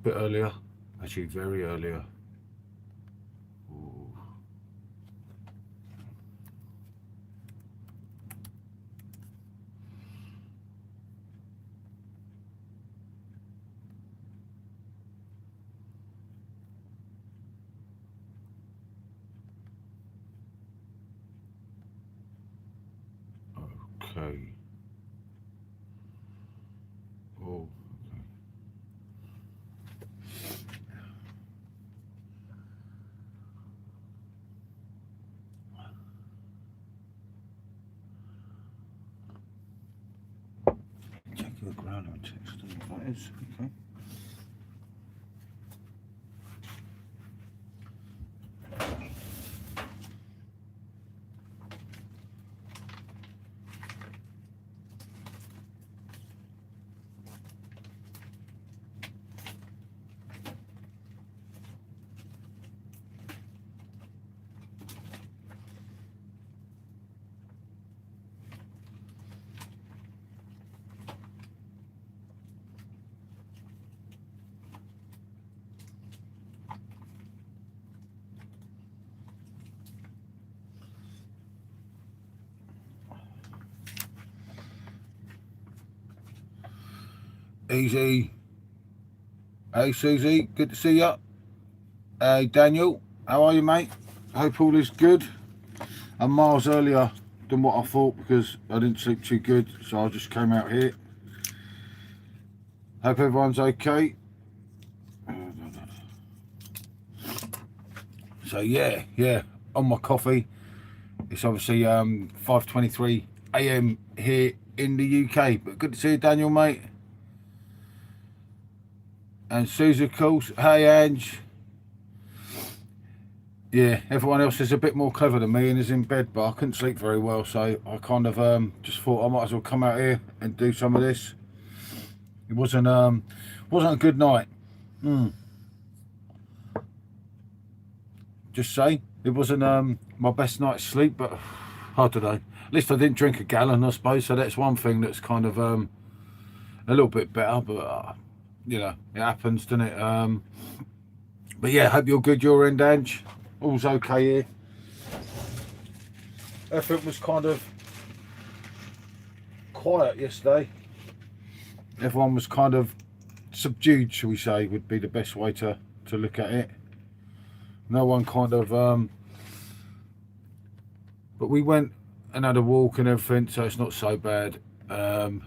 bit earlier, actually very earlier. Ooh. Okay. Oh, okay. Check your ground on text. That is okay. Easy. Hey Susie, good to see you. Hey Daniel, how are you, mate? Hope all is good. I'm miles earlier than what I thought because I didn't sleep too good, so I just came out here. Hope everyone's okay. So yeah, on my coffee. It's obviously 5:23 AM here in the UK. But good to see you, Daniel, mate. And Susie, of course. Hey, Ange. Yeah, everyone else is a bit more clever than me and is in bed, but I couldn't sleep very well, so I kind of just thought I might as well come out here and do some of this. It wasn't a good night. Just say it wasn't my best night's sleep, but I don't know. At least I didn't drink a gallon, I suppose. So that's one thing that's kind of a little bit better, but you know, it happens, doesn't it? But yeah, hope you're good. Your end, Ange. All's okay here. Everything was kind of quiet yesterday. Everyone was kind of subdued, shall we say, would be the best way to look at it. No one kind of but we went and had a walk and everything, so it's not so bad. We're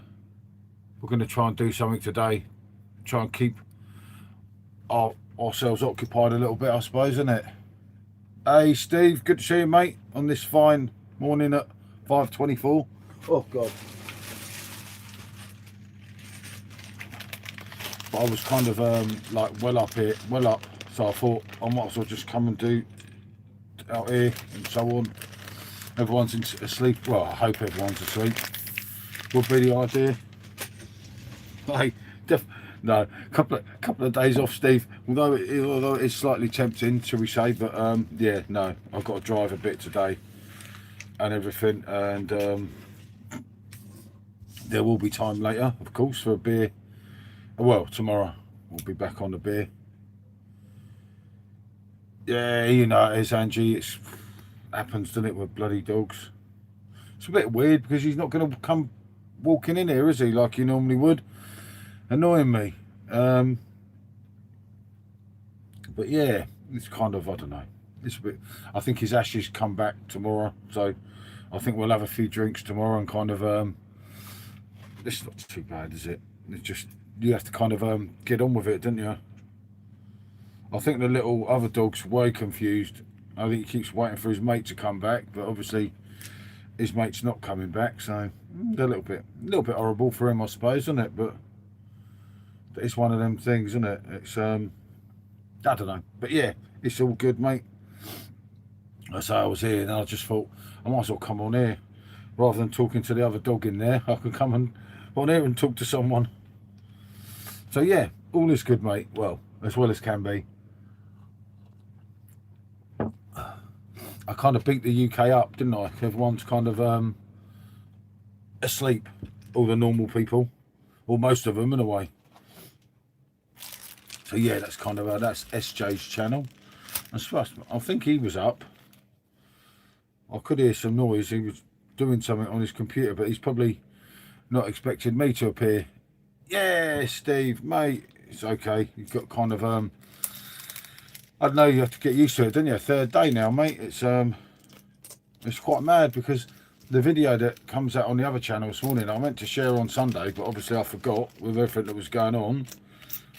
going to try and do something today, try and keep ourselves occupied a little bit, I suppose, isn't it? Hey Steve, good to see you, mate, on this fine morning at 5:24. Oh god. But I was kind of like well up, so I thought I might as well just come and do out here and so on. Everyone's asleep. Well, I hope everyone's asleep. Would be the idea. Hey, no, couple of days off, Steve. Although it is slightly tempting, shall we say? But yeah, no, I've got to drive a bit today and everything, and there will be time later, of course, for a beer. Well, tomorrow we'll be back on the beer. Yeah, you know it is, Angie. It happens, doesn't it, with bloody dogs? It's a bit weird because he's not going to come walking in here, is he, like he normally would? Annoying me. But yeah, it's kind of, I don't know. It's a bit. I think his ashes come back tomorrow, so I think we'll have a few drinks tomorrow and kind of. It's not too bad, is it? It's just you have to kind of get on with it, don't you? I think the little other dog's way confused. I think he keeps waiting for his mate to come back, but obviously his mate's not coming back, so a little bit horrible for him, I suppose, isn't it? But it's one of them things, isn't it? It's I don't know, but yeah, it's all good, mate. So I was here, and I just thought I might as well come on here rather than talking to the other dog in there. I could come on here and talk to someone. So yeah, all is good, mate. Well as can be. I kind of beat the UK up, didn't I? Everyone's kind of asleep, all the normal people, or most of them in a way. So yeah, that's kind of that's SJ's channel. I think he was up. I could hear some noise. He was doing something on his computer, but he's probably not expecting me to appear. Yeah, Steve, mate, it's okay. You've got kind of I don't know. You have to get used to it, don't you? Third day now, mate. It's quite mad because the video that comes out on the other channel this morning, I meant to share on Sunday, but obviously I forgot with everything that was going on.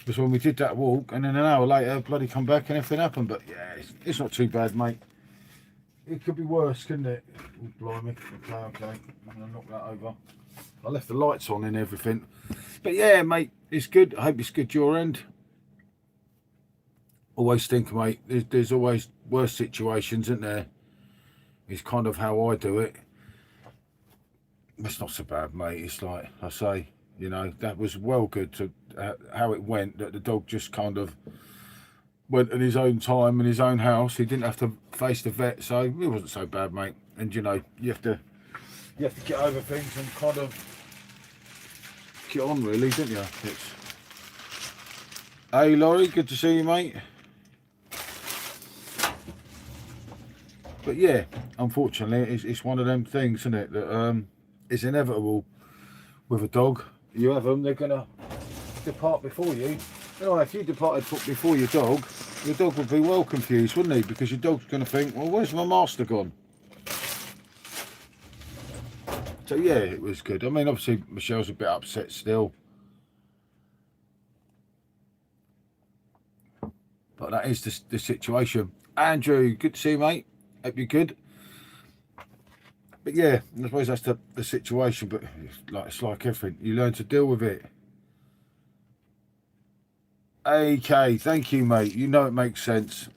Was when we did that walk, and then an hour later, bloody come back and everything happened. But yeah, it's not too bad, mate. It could be worse, couldn't it? Oh, blimey. Okay. I'm gonna knock that over. I left the lights on and everything. But yeah, mate, it's good. I hope it's good your end. Always think, mate, there's always worse situations, isn't there? It's kind of how I do it. It's not so bad, mate. It's like I say, you know, that was well good to how it went, that the dog just kind of went at his own time in his own house. He didn't have to face the vet, so it wasn't so bad, mate. And you know, you have to get over things and kind of get on, really, don't you? Hey Laurie, good to see you, mate. But yeah, unfortunately, it's one of them things, isn't it, that it's inevitable with a dog. You have them, they're gonna depart before you. You know, if you departed before your dog would be well confused, wouldn't he? Because your dog's going to think, well, where's my master gone? So yeah, it was good. I mean, obviously Michelle's a bit upset still, but that is the situation. Andrew, good to see you, mate. Hope you're good. But yeah, I suppose that's the situation. But it's like everything, you learn to deal with it. AK, thank you, mate. You know it makes sense.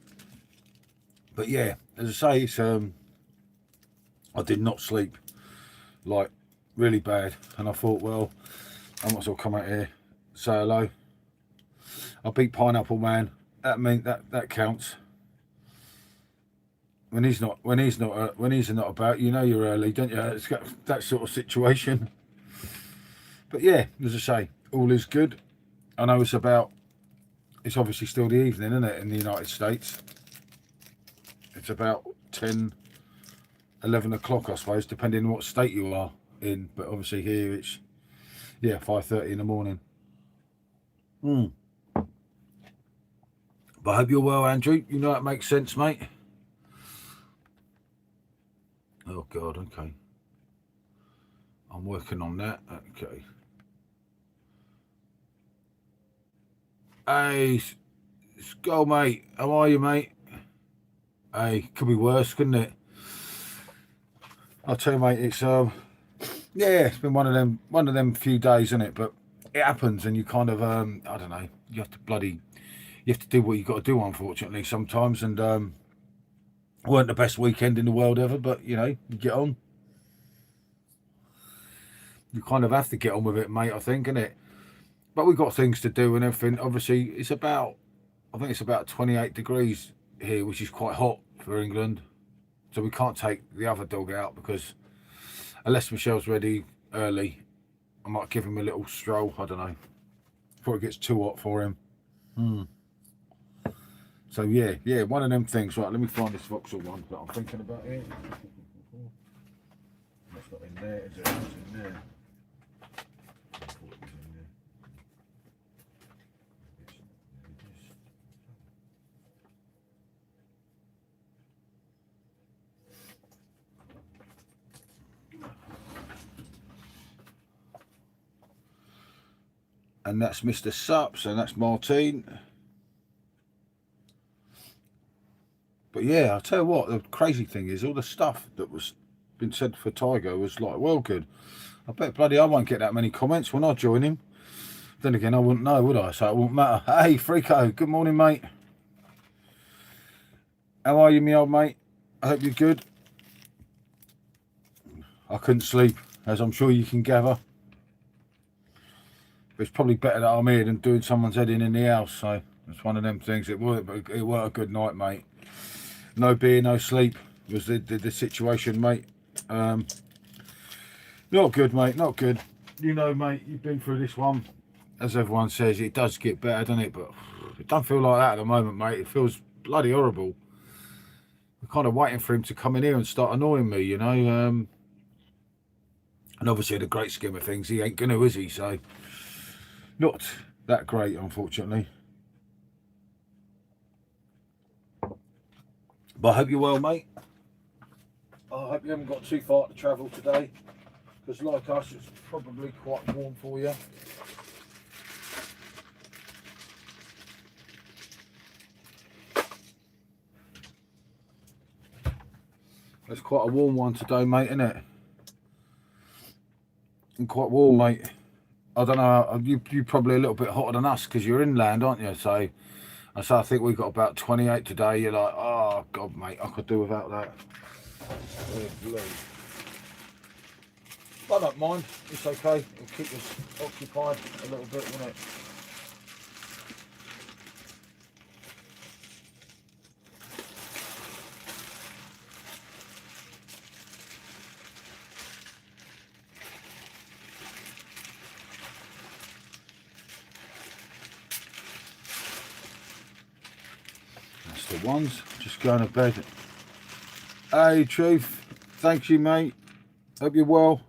But yeah, as I say, it's I did not sleep, like really bad, and I thought, well, I might as well come out here, say hello. I beat Pineapple Man. That counts. When he's not about, you know you're early, don't you? It's got that sort of situation. But yeah, as I say, all is good. I know it's obviously still the evening, isn't it, in the United States? It's about 10, 11 o'clock, I suppose, depending on what state you are in. But obviously here it's, yeah, 5:30 in the morning. But I hope you're well, Andrew. You know it makes sense, mate. Oh, God, okay. I'm working on that. Okay. Hey, Skull, mate. How are you, mate? Hey, could be worse, couldn't it? I'll tell you, mate, it's yeah, it's been one of them few days, isn't it? But it happens, and you kind of I don't know, you have to do what you got to do, unfortunately, sometimes. And weren't the best weekend in the world ever, but you know, you get on. You kind of have to get on with it, mate, I think, innit? But we've got things to do and everything. Obviously, I think it's about 28 degrees here, which is quite hot for England. So we can't take the other dog out because unless Michelle's ready early, I might give him a little stroll. I don't know. Before it gets too hot for him. So yeah, one of them things. Right, let me find this Vauxhall one that I'm thinking about here. That's not in there, is it? It's in there. And that's Mr. Sups, and that's Martine. But yeah, I'll tell you what, the crazy thing is all the stuff that was been said for Tiger was like, well, good. I bet bloody I won't get that many comments when I join him. Then again, I wouldn't know, would I? So it wouldn't matter. Hey, Freako, good morning, mate. How are you, me old mate? I hope you're good. I couldn't sleep, as I'm sure you can gather. But it's probably better that I'm here than doing someone's head in the house. So it's one of them things. It weren't a good night, mate. No beer, no sleep was the situation, mate. Not good, mate, not good. You know, mate, you've been through this one. as everyone says, it does get better, doesn't it? But it don't feel like that at the moment, mate. It feels bloody horrible. I'm kind of waiting for him to come in here and start annoying me, you know. And obviously, in the great scheme of things, he ain't going to, is he? So, not that great, unfortunately. But I hope you're well, mate. I hope you haven't got too far to travel today, because like us, it's probably quite warm for you. It's quite a warm one today, mate, isn't it? And quite warm, mate. I don't know, you're probably a little bit hotter than us because you're inland, aren't you? So I think we've got about 28 today. You're like, oh, God, mate, I could do without that. I don't mind. It's okay. It'll keep us occupied a little bit, won't it? That's the ones. Just going to bed. Hey, Truth. Thank you, mate. Hope you're well.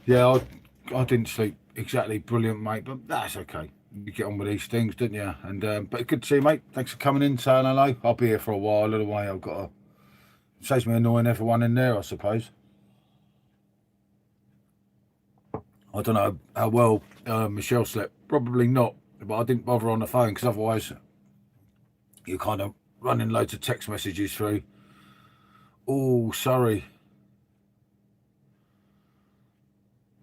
Yeah, I didn't sleep exactly brilliant, mate, but that's okay. You get on with these things, didn't you? And but good to see you, mate. Thanks for coming in, saying hello. I'll be here for a while, a little way. I've got to. It saves me annoying everyone in there, I suppose. I don't know how well Michelle slept. Probably not, but I didn't bother on the phone because otherwise you're kind of running loads of text messages through. Oh, sorry.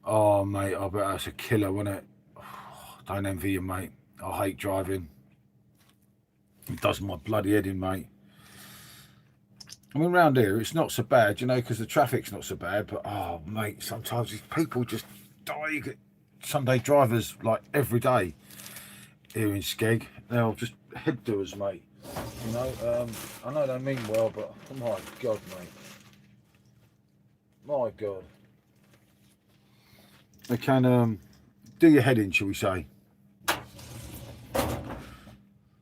Oh, mate, I bet that's a killer, wasn't it? Oh, don't envy you, mate. I hate driving. It does my bloody head in, mate. I mean, around here, it's not so bad, you know, because the traffic's not so bad. But, oh, mate, sometimes these people just die. You get Sunday drivers, like, every day here in Skeg. They're just head doers, mate. You know, I know they mean well, but, oh, my God, mate. My God. They can do your head in, shall we say.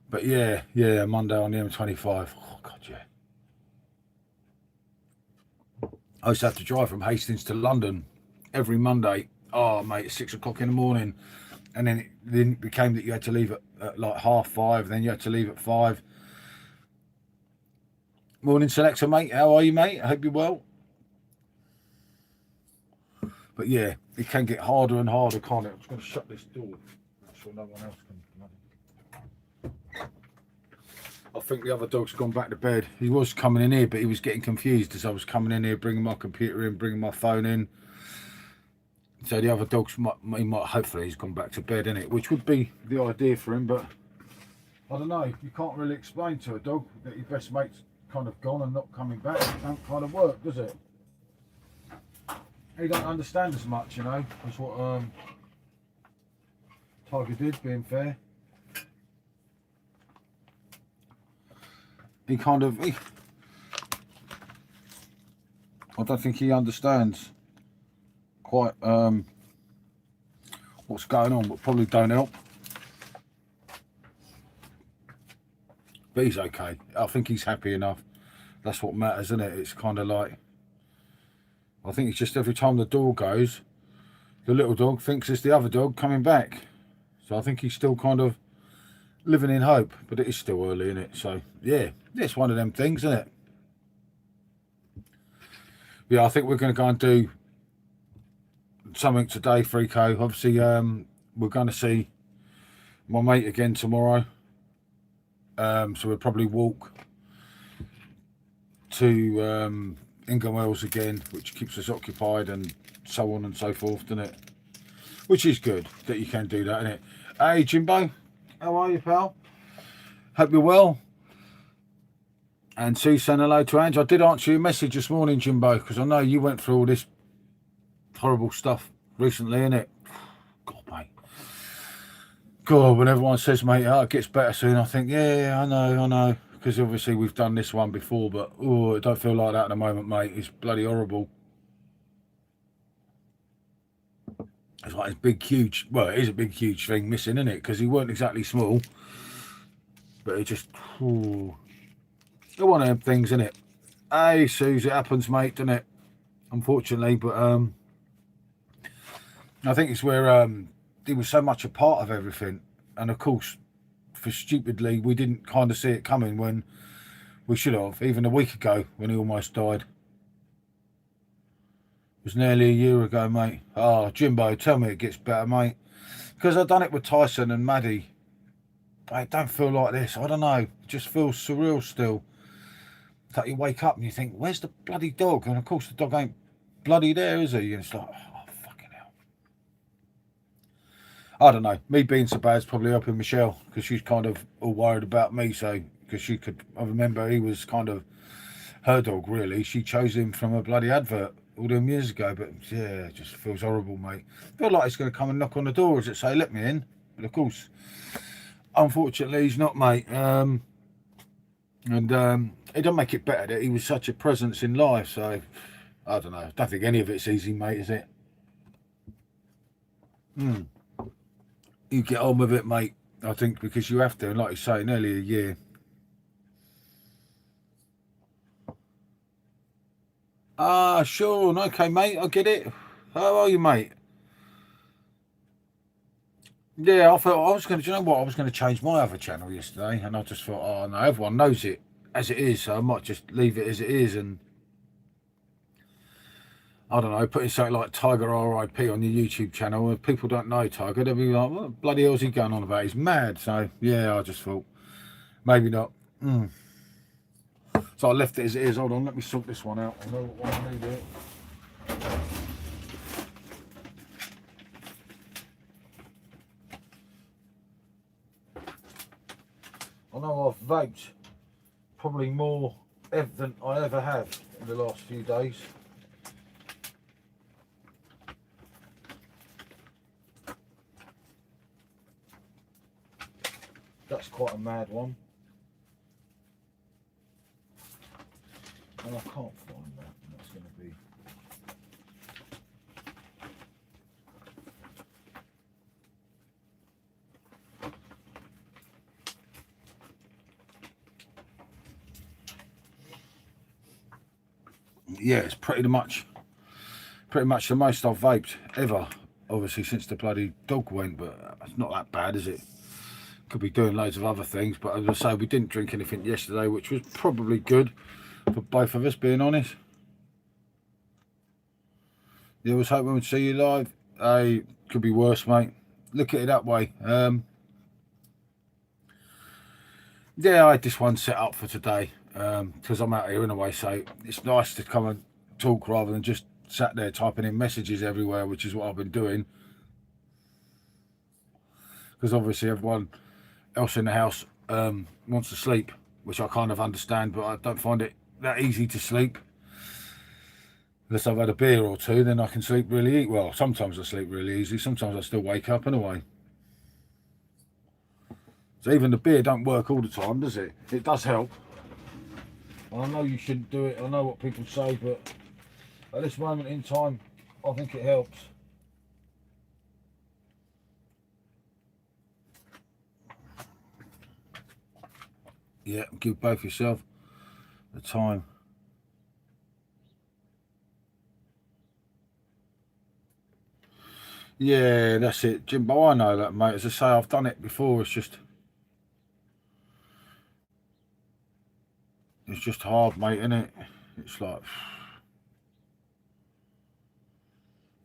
But yeah, Monday on the M25. Oh, God, yeah. I used to have to drive from Hastings to London every Monday. Oh, mate, at 6 o'clock in the morning. And then it became that you had to leave at like 5:30. Then you had to leave at 5. Morning, Selector, mate. How are you, mate? I hope you're well. But yeah, it can get harder and harder, can't it? I'm just going to shut this door. Make sure no one else can. I think the other dog's gone back to bed. He was coming in here, but he was getting confused as I was coming in here, bringing my computer in, bringing my phone in. So the other dog's hopefully he's gone back to bed, innit? Which would be the idea for him, but I don't know. You can't really explain to a dog that your best mate's kind of gone and not coming back. It don't kind of work, does it? He don't understand as much, you know. That's what Tiger did, being fair. He kind of, I don't think he understands quite what's going on, but probably don't help. But he's okay. I think he's happy enough. That's what matters, isn't it? It's kind of like, I think it's just every time the door goes, the little dog thinks it's the other dog coming back. So I think he's still kind of living in hope, but it is still early, isn't it? So yeah, it's one of them things, isn't it? Yeah, I think we're going to go and do something today, Frico. Obviously, we're going to see my mate again tomorrow. So we'll probably walk to Ingham Wells again, which keeps us occupied and so on and so forth, doesn't it? Which is good that you can do that, isn't it? Hey, Jimbo, how are you, pal? Hope you're well. And Sue saying hello to Ange. I did answer your message this morning, Jimbo, because I know you went through all this horrible stuff recently, innit? God, mate. God, when everyone says, mate, oh, it gets better soon, I think, yeah, I know. Because obviously we've done this one before, but oh, it don't feel like that at the moment, mate. It's bloody horrible. It's like this big, huge, well, it is a big, huge thing missing, isn't it? Because he weren't exactly small, but it just, ooh, it's one of them things, isn't it? Hey, Suze, it happens, mate, doesn't it? Unfortunately, but I think it's where he was so much a part of everything, and of course, for stupidly, we didn't kind of see it coming when we should have, even a week ago when he almost died. It was nearly a year ago, mate. Oh, Jimbo, tell me it gets better, mate. Because I've done it with Tyson and Maddie. But it don't feel like this. I don't know. It just feels surreal still. It's like you wake up and you think, where's the bloody dog? And of course the dog ain't bloody there, is he? And it's like, oh, fucking hell. I don't know. Me being so bad is probably helping Michelle, because she's kind of all worried about me. So, because she could, I remember he was kind of her dog, really. She chose him from a bloody advert all them years ago. But yeah, it just feels horrible, mate. I feel like he's going to come and knock on the door as it say, let me in. But of course, unfortunately, he's not, mate. And it don't make it better that he was such a presence in life. So I don't know. I don't think any of it's easy, mate, is it? You get on with it, mate. I think because you have to. And like you say, nearly a year. Ah, sure. Okay, mate. I get it. How are you, mate? Yeah, I thought I was going to, do you know what? I was going to change my other channel yesterday, and I just thought, oh no, everyone knows it as it is, so I might just leave it as it is, and I don't know, putting something like Tiger RIP on your YouTube channel. If people don't know Tiger, they'll be like, what bloody hell's he going on about? He's mad. So yeah, I just thought maybe not. So I left it as it is. Hold on, let me sort this one out. I know what one I need here. I know I've vaped probably more than I ever have in the last few days. That's quite a mad one. And I can't find that. That's going to be... Yeah, it's pretty much the most I've vaped ever, obviously since the bloody dog went, but it's not that bad, is it? Could be doing loads of other things, but as I say, we didn't drink anything yesterday, which was probably good for both of us, being honest. Yeah, I was hoping we'd see you live. Hey, could be worse, mate. Look at it that way. Yeah, I had this one set up for today because I'm out here anyway, so it's nice to come and talk rather than just sat there typing in messages everywhere, which is what I've been doing. Because obviously everyone else in the house wants to sleep, which I kind of understand, but I don't find it that easy to sleep. Unless I've had a beer or two, then I can sleep really well. Sometimes I sleep really easy. Sometimes I still wake up anyway. So even the beer don't work all the time, does it? It does help. I know you shouldn't do it. I know what people say, but at this moment in time, I think it helps. Yeah, give both yourself the time. Yeah, that's it, Jimbo. I know that, mate. As I say, I've done it before. It's just hard, mate, isn't it? It's like,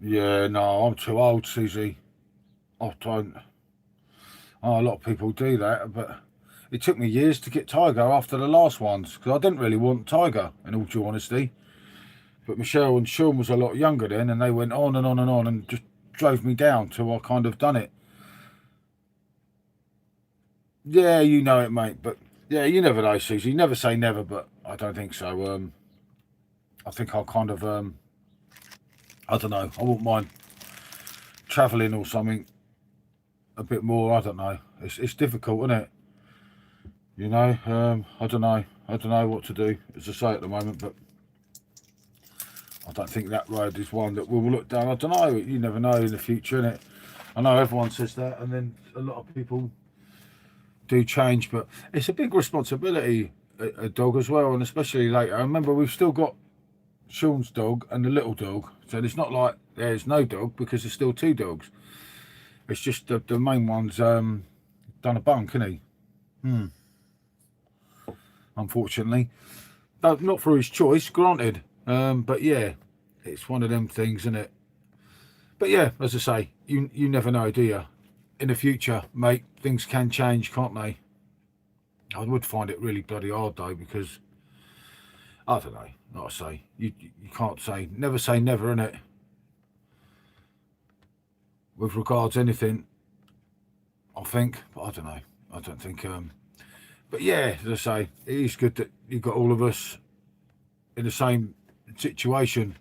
yeah, no, I'm too old, Susie. I don't. Oh, a lot of people do that, but it took me years to get Tiger after the last ones because I didn't really want Tiger, in all due honesty. But Michelle and Sean was a lot younger then, and they went on and on and on and just drove me down till I kind of done it. Yeah, you know it, mate. But yeah, you never know, Susie. You never say never, but I don't think so. I think I'll kind of, I don't know. I wouldn't mind travelling or something a bit more. I don't know. It's difficult, isn't it? You know, I don't know. I don't know what to do, as I say at the moment, but I don't think that road is one that we'll look down. I don't know. You never know in the future, innit? I know everyone says that, and then a lot of people do change, but it's a big responsibility, a dog as well, and especially later. I remember we've still got Sean's dog and the little dog, so it's not like there's no dog, because there's still 2 dogs. It's just the main one's done a bunk, isn't he? Unfortunately, not through his choice, granted, but yeah, it's one of them things, isn't it? But yeah, as I say, you never know, do you? In the future, mate, things can change, can't they? I would find it really bloody hard though, because I don't know. Like I say, you can't say never, innit? With regards to anything, I think, but I don't know. I don't think. But yeah, as I say, it is good that you've got all of us in the same situation.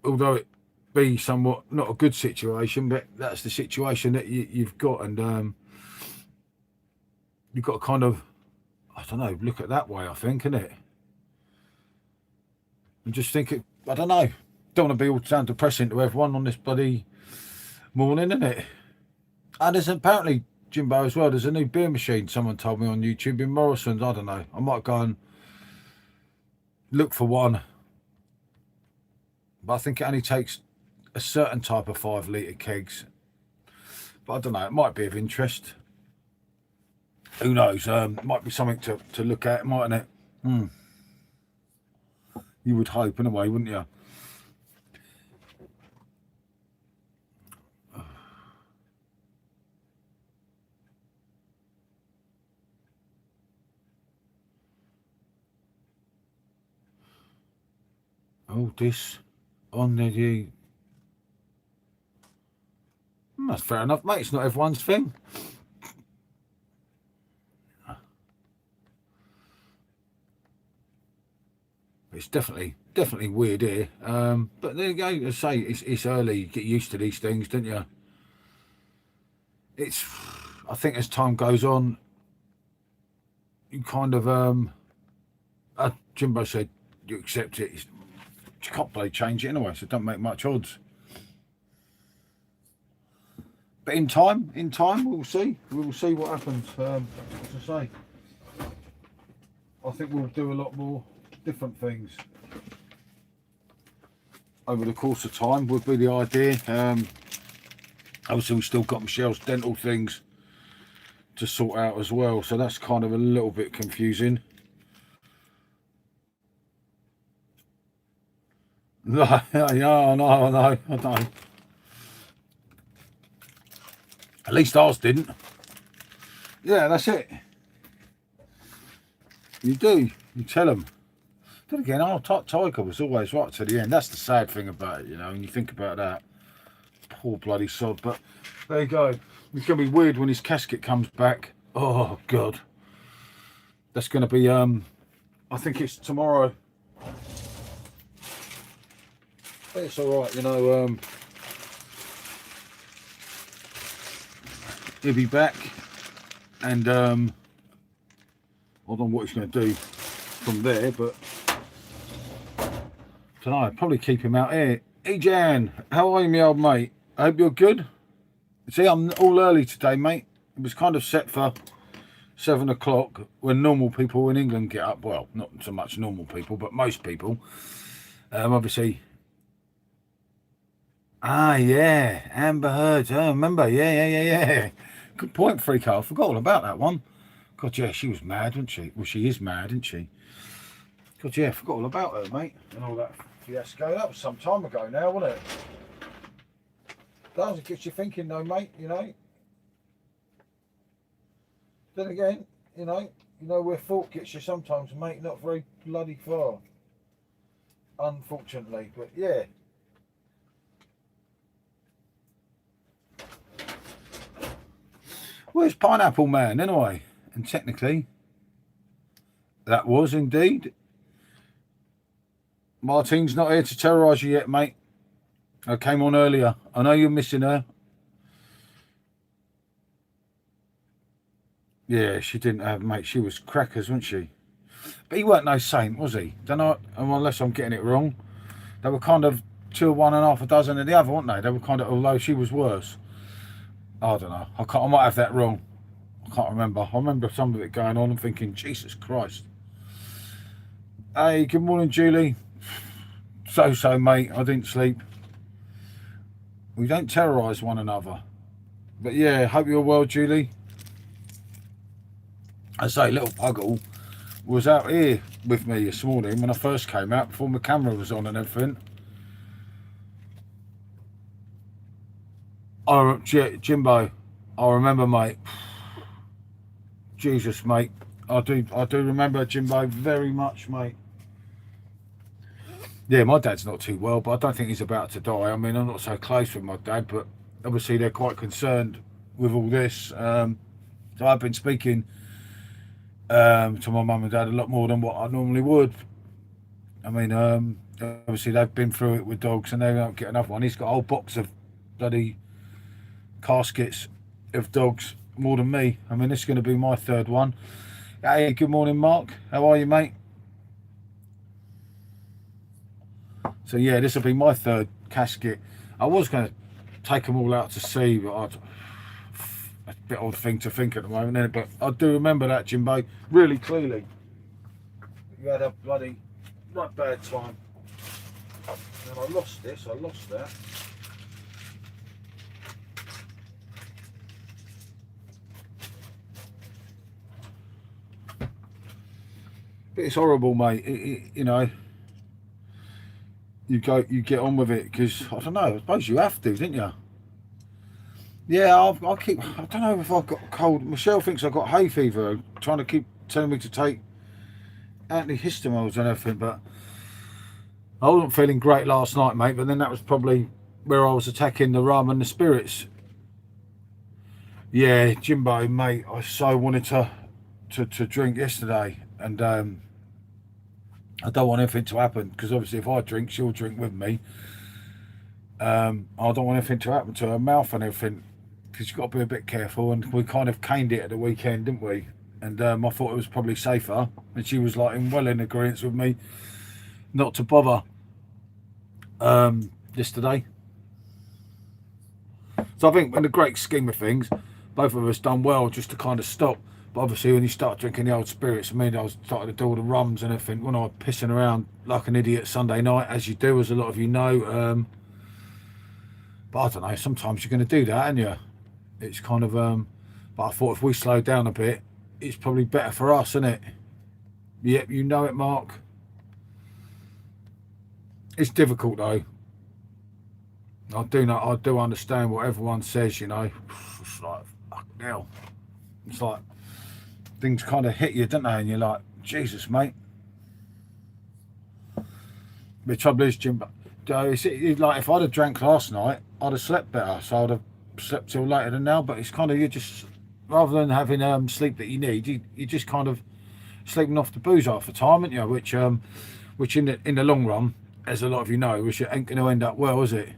Although it be somewhat not a good situation, but that's the situation that you've got, and you've got to kind of, I don't know, look at it that way, I think, innit? And just think it, I don't know, don't want to be all sound depressing to everyone on this bloody morning, innit? And there's apparently, Jimbo, as well, there's a new beer machine, someone told me on YouTube in Morrison's. I don't know, I might go and look for one, but I think it only takes a certain type of 5 litre kegs. But I don't know, it might be of interest. Who knows? Might be something to look at, mightn't it? You would hope, in a way, wouldn't you? Oh, this on the... That's fair enough, mate. It's not everyone's thing. It's definitely weird here. But there you go. As I say, it's early. You get used to these things, don't you? It's, I think as time goes on, you kind of, Jimbo said, you accept it. You can't play change it anyway, so it don't make much odds. But in time, we'll see. We will see what happens. As I say, I think we'll do a lot more different things over the course of time, would be the idea. Obviously we've still got Michelle's dental things to sort out as well, so that's kind of a little bit confusing. No, I know. At least ours didn't. Yeah, that's it. You do. You tell them. Then again, our Tiger was always right to the end. That's the sad thing about it, you know, when you think about that. Poor bloody sod. But there you go. It's going to be weird when his casket comes back. Oh, God. That's going to be, I think it's tomorrow. But it's all right, you know. He'll be back. And, I don't know what he's going to do from there, but I don't know, probably keep him out here. Hey Jan, how are you, my old mate? I hope you're good. See, I'm all early today, mate. It was kind of set for 7 o'clock when normal people in England get up. Well, not so much normal people, but most people. Obviously. Ah, yeah, Amber Heard. I remember. Yeah. Good point, Freako. I forgot all about that one. God, yeah, she was mad, wasn't she? Well, she is mad, isn't she? God, yeah, I forgot all about her, mate, and all that fiasco. That was some time ago now, wasn't it? Does get you thinking, though, mate. You know. Then again, you know where thought gets you sometimes, mate. Not very bloody far, unfortunately. But yeah. Where's Pineapple Man, anyway? And technically, that was indeed. Martine's not here to terrorise you yet, mate. I came on earlier. I know you're missing her. Yeah, she didn't have, mate. She was crackers, wasn't she? But he weren't no saint, was he? Don't know, unless I'm getting it wrong. They were kind of 2 of one and half a dozen of the other, weren't they? They were kind of, although she was worse. I don't know. I might have that wrong. I can't remember. I remember some of it going on and thinking, Jesus Christ. Hey, good morning, Julie. So, mate. I didn't sleep. We don't terrorise one another. But yeah, hope you're well, Julie. I say, little Puggle was out here with me this morning when I first came out, before my camera was on and everything. Jimbo, I remember, mate. Jesus, mate. I do remember Jimbo very much, mate. Yeah, my dad's not too well, but I don't think he's about to die. I mean, I'm not so close with my dad, but obviously they're quite concerned with all this. So I've been speaking to my mum and dad a lot more than what I normally would. I mean, obviously they've been through it with dogs and they don't get another one. He's got a whole box of bloody caskets of dogs, more than me. I mean, this is going to be my 3rd one. Hey, good morning, Mark. How are you, mate? So yeah, this will be my 3rd casket. I was going to take them all out to sea, but a bit odd thing to think at the moment, isn't it? But I do remember that, Jimbo, really clearly. You had a bloody not bad time. And I lost this, I lost that. But it's horrible, mate. You know, you get on with it because I don't know. I suppose you have to, didn't you? Yeah, I don't know if I've got a cold. Michelle thinks I've got hay fever. Trying to keep telling me to take antihistamines and everything, but I wasn't feeling great last night, mate. But then that was probably where I was attacking the rum and the spirits. Yeah, Jimbo, mate. I so wanted to drink yesterday, and I don't want anything to happen because obviously if I drink, she'll drink with me. I don't want anything to happen to her mouth and everything because you've got to be a bit careful. And we kind of caned it at the weekend, didn't we? And I thought it was probably safer, and she was like in agreement with me not to bother yesterday. So I think in the great scheme of things, both of us done well just to kind of stop. But obviously when you start drinking the old spirits, I mean, I was starting to do all the rums and everything when I was pissing around like an idiot Sunday night, as you do, as a lot of you know. But I don't know, sometimes you're going to do that, aren't you? It's kind of, but I thought if we slow down a bit, it's probably better for us, isn't it? Yep, you know it, Mark. It's difficult though. I do understand what everyone says, you know. It's like, fuck hell. It's like, things kind of hit you, don't they? And you're like, Jesus, mate. The trouble is, Jim, it's like if I'd have drank last night, I'd have slept better. So I'd have slept till later than now. But it's kind of, you just, rather than having sleep that you need, you just kind of sleeping off the booze half the time, aren't you? Which in the long run, as a lot of you know, which ain't going to end up well, is it?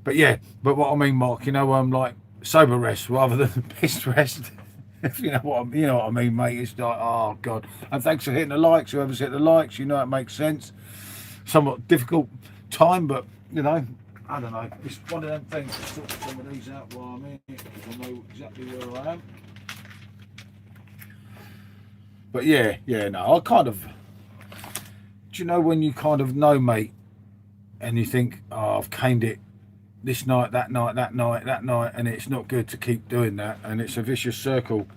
But yeah, but what I mean, Mark, you know, like sober rest rather than pissed rest. If you know what I mean, mate. It's like, oh God. And thanks for hitting the likes. Whoever's hit the likes, you know it makes sense. Somewhat difficult time, but you know, I don't know. It's one of them things. Let's sort some of these out while I'm here, because I know exactly where I am. But yeah, no, I kind of. Do you know when you kind of know, mate, and you think, oh, I've caned it this night, that night, and it's not good to keep doing that, and it's a vicious circle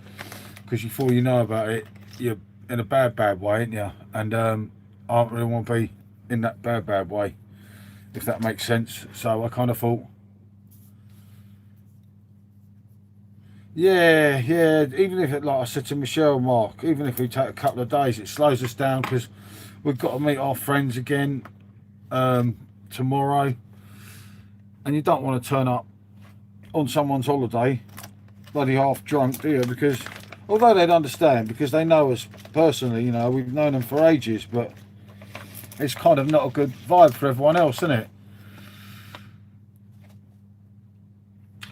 because before you know about it, you're in a bad way, ain't you? And I don't really want to be in that bad way, if that makes sense. So I kind of thought, yeah, even if it, like I said to Michelle, Mark, even if we take a couple of days, it slows us down because we've got to meet our friends again tomorrow. And you don't want to turn up on someone's holiday bloody half drunk, do you? Because although they'd understand, because they know us personally, you know, we've known them for ages, but it's kind of not a good vibe for everyone else, isn't it?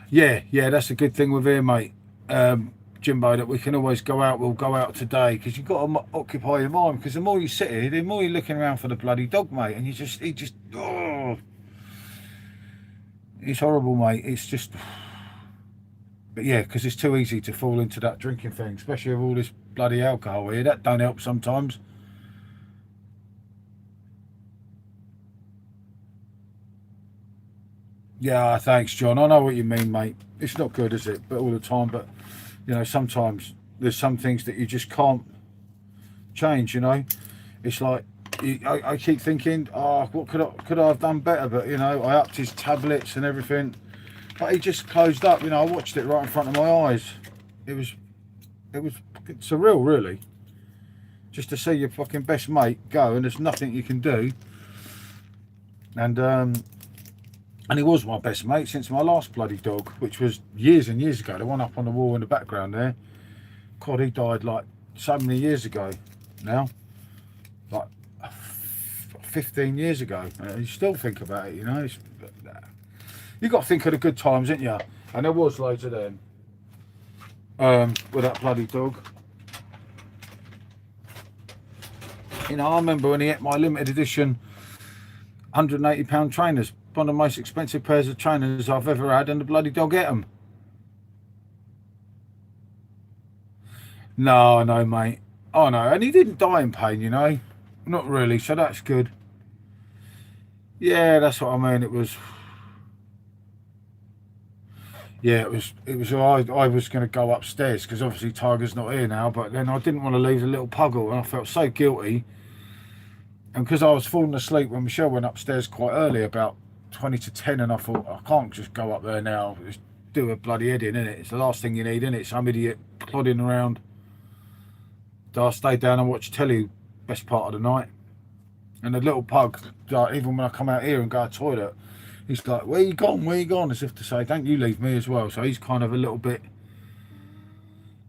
Yeah, that's a good thing with here, mate. Jimbo, that we can always go out. We'll go out today, because you've got to occupy your mind. Because the more you sit here, the more you're looking around for the bloody dog, mate. And he just, oh, it's horrible, mate. It's just, but yeah, because it's too easy to fall into that drinking thing, especially with all this bloody alcohol here. That don't help sometimes. Yeah, thanks, John. I know what you mean, mate. It's not good, is it? But all the time. But you know, sometimes there's some things that you just can't change. You know, it's like I keep thinking, oh, what could I have done better? But you know, I upped his tablets and everything, but he just closed up. You know, I watched it right in front of my eyes. It was surreal, really, just to see your fucking best mate go, and there's nothing you can do. And he was my best mate since my last bloody dog, which was years and years ago. The one up on the wall in the background there. God, he died like so many years ago now. Like 15 years ago. You still think about it, you know. You got to think of the good times, ain't you? And there was loads of them. With that bloody dog. You know, I remember when he ate my limited edition £180 trainers. One of the most expensive pairs of trainers I've ever had, and the bloody dog ate them. No, mate. Oh no, and he didn't die in pain, you know. Not really, so that's good. Yeah, that's what I mean. It was. Yeah, it was. I was going to go upstairs because obviously Tiger's not here now. But then I didn't want to leave the little puggle, and I felt so guilty. And because I was falling asleep when Michelle went upstairs quite early, about 20 to 10, and I thought, I can't just go up there now, just do a bloody head in, innit? It's the last thing you need, innit? Some idiot plodding around. So I stayed down and watched telly best part of the night. And the little pug, even when I come out here and go to the toilet, he's like, where you gone, as if to say, don't you leave me as well. So he's kind of a little bit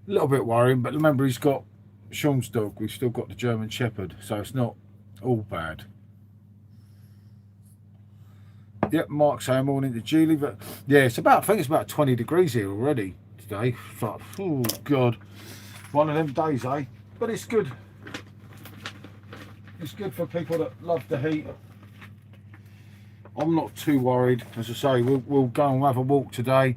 worrying. But remember, he's got Sean's dog. We've still got the German Shepherd, so it's not all bad. Yep, Mark saying morning to Julie, but yeah, I think it's about 20 degrees here already today. It's like, oh god, one of them days, eh? But it's good. It's good for people that love the heat. I'm not too worried. As I say, we'll go and have a walk today.